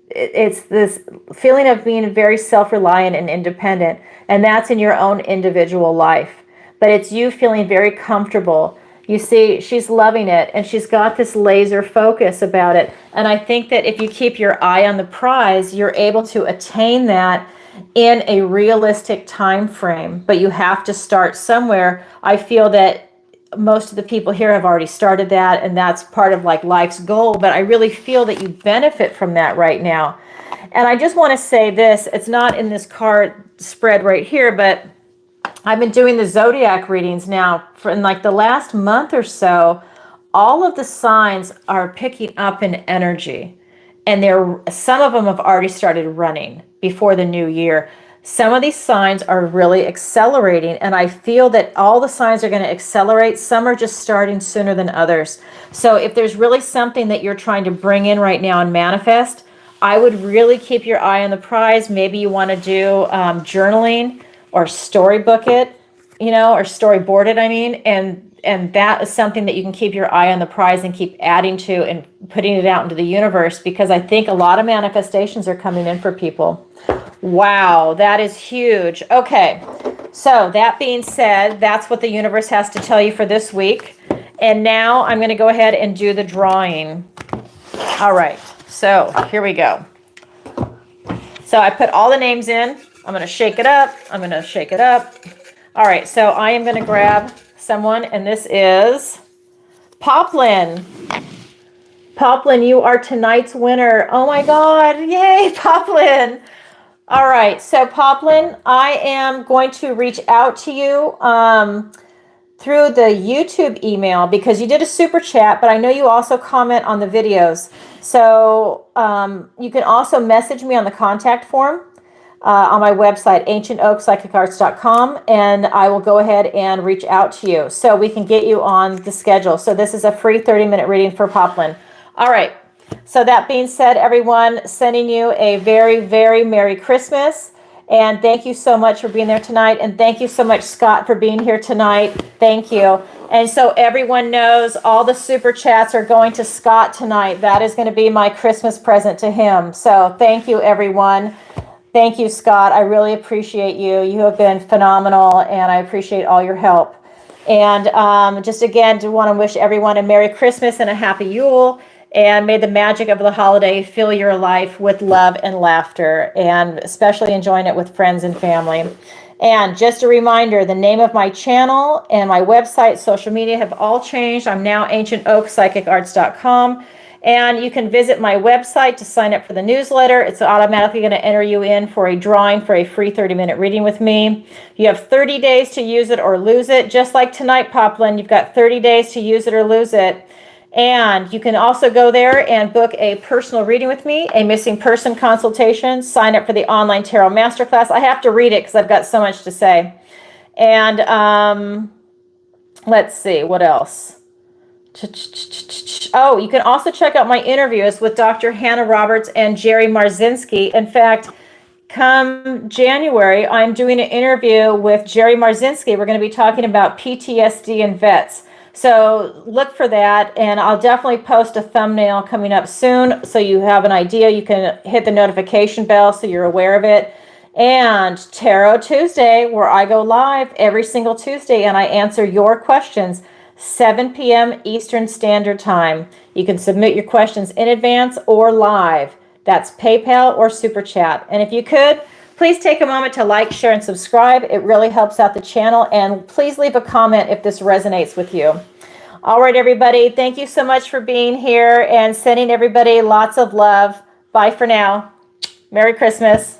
it's this feeling of being very self-reliant and independent, and that's in your own individual life. But it's you feeling very comfortable. You see, she's loving it, and she's got this laser focus about it. And I think that if you keep your eye on the prize, you're able to attain that in a realistic time frame. But you have to start somewhere. I feel that most of the people here have already started that, and that's part of like life's goal. But I really feel that you benefit from that right now. And I just want to say this, it's not in this card spread right here, but I've been doing the Zodiac readings now for in like the last month or so. All of the signs are picking up in energy, and some of them have already started running before the new year. some of these signs are really accelerating, and I feel that all the signs are going to accelerate. Some are just starting sooner than others. So if there's really something that you're trying to bring in right now and manifest, I would really keep your eye on the prize. Maybe you want to do journaling or storybook it, you know, or storyboard it, I mean, and that is something that you can keep your eye on the prize and keep adding to and putting it out into the universe, because I think a lot of manifestations are coming in for people. Wow, that is huge. Okay, so that being said, that's what the universe has to tell you for this week. And now I'm going to go ahead and do the drawing. All right, so here we go. So I put all the names in. I'm going to shake it up. I'm going to shake it up. All right, so I am going to grab someone, and this is Poplin. Poplin, you are tonight's winner. Oh my God, yay, Poplin. All right, so Poplin, I am going to reach out to you through the YouTube email, because you did a super chat, but I know you also comment on the videos. So you can also message me on the contact form on my website, ancientoakpsychicarts.com, and I will go ahead and reach out to you so we can get you on the schedule. So this is a free 30-minute reading for Poplin. All right. So that being said, everyone, sending you a very, very Merry Christmas. And thank you so much for being there tonight. And thank you so much, Scott, for being here tonight. Thank you. And so everyone knows all the super chats are going to Scott tonight. That is going to be my Christmas present to him. So thank you, everyone. Thank you, Scott. I really appreciate you. You have been phenomenal, and I appreciate all your help. And just again, to want to wish everyone a Merry Christmas and a Happy Yule. And may the magic of the holiday fill your life with love and laughter, and especially enjoying it with friends and family. And just a reminder, the name of my channel and my website, social media have all changed. I'm now ancientoakpsychicarts.com. And you can visit my website to sign up for the newsletter. It's automatically going to enter you in for a drawing for a free 30-minute reading with me. You have 30 days to use it or lose it. Just like tonight, Poplin, you've got 30 days to use it or lose it. And you can also go there and book a personal reading with me, a missing person consultation, sign up for the online tarot masterclass. I have to read it because I've got so much to say. And let's see, what else? Oh, you can also check out my interviews with Dr. Hannah Roberts and Jerry Marzinski. In fact, come January, I'm doing an interview with Jerry Marzinski. We're going to be talking about PTSD and vets. So look for that, and I'll definitely post a thumbnail coming up soon so you have an idea. You can hit the notification bell so you're aware of it. And Tarot Tuesday, where I go live every single Tuesday and I answer your questions, 7 p.m. Eastern Standard Time. You can submit your questions in advance or live. That's PayPal or Super Chat. And if you could, please take a moment to like, share, and subscribe. It really helps out the channel. And please leave a comment if this resonates with you. All right, everybody. Thank you so much for being here and sending everybody lots of love. Bye for now. Merry Christmas.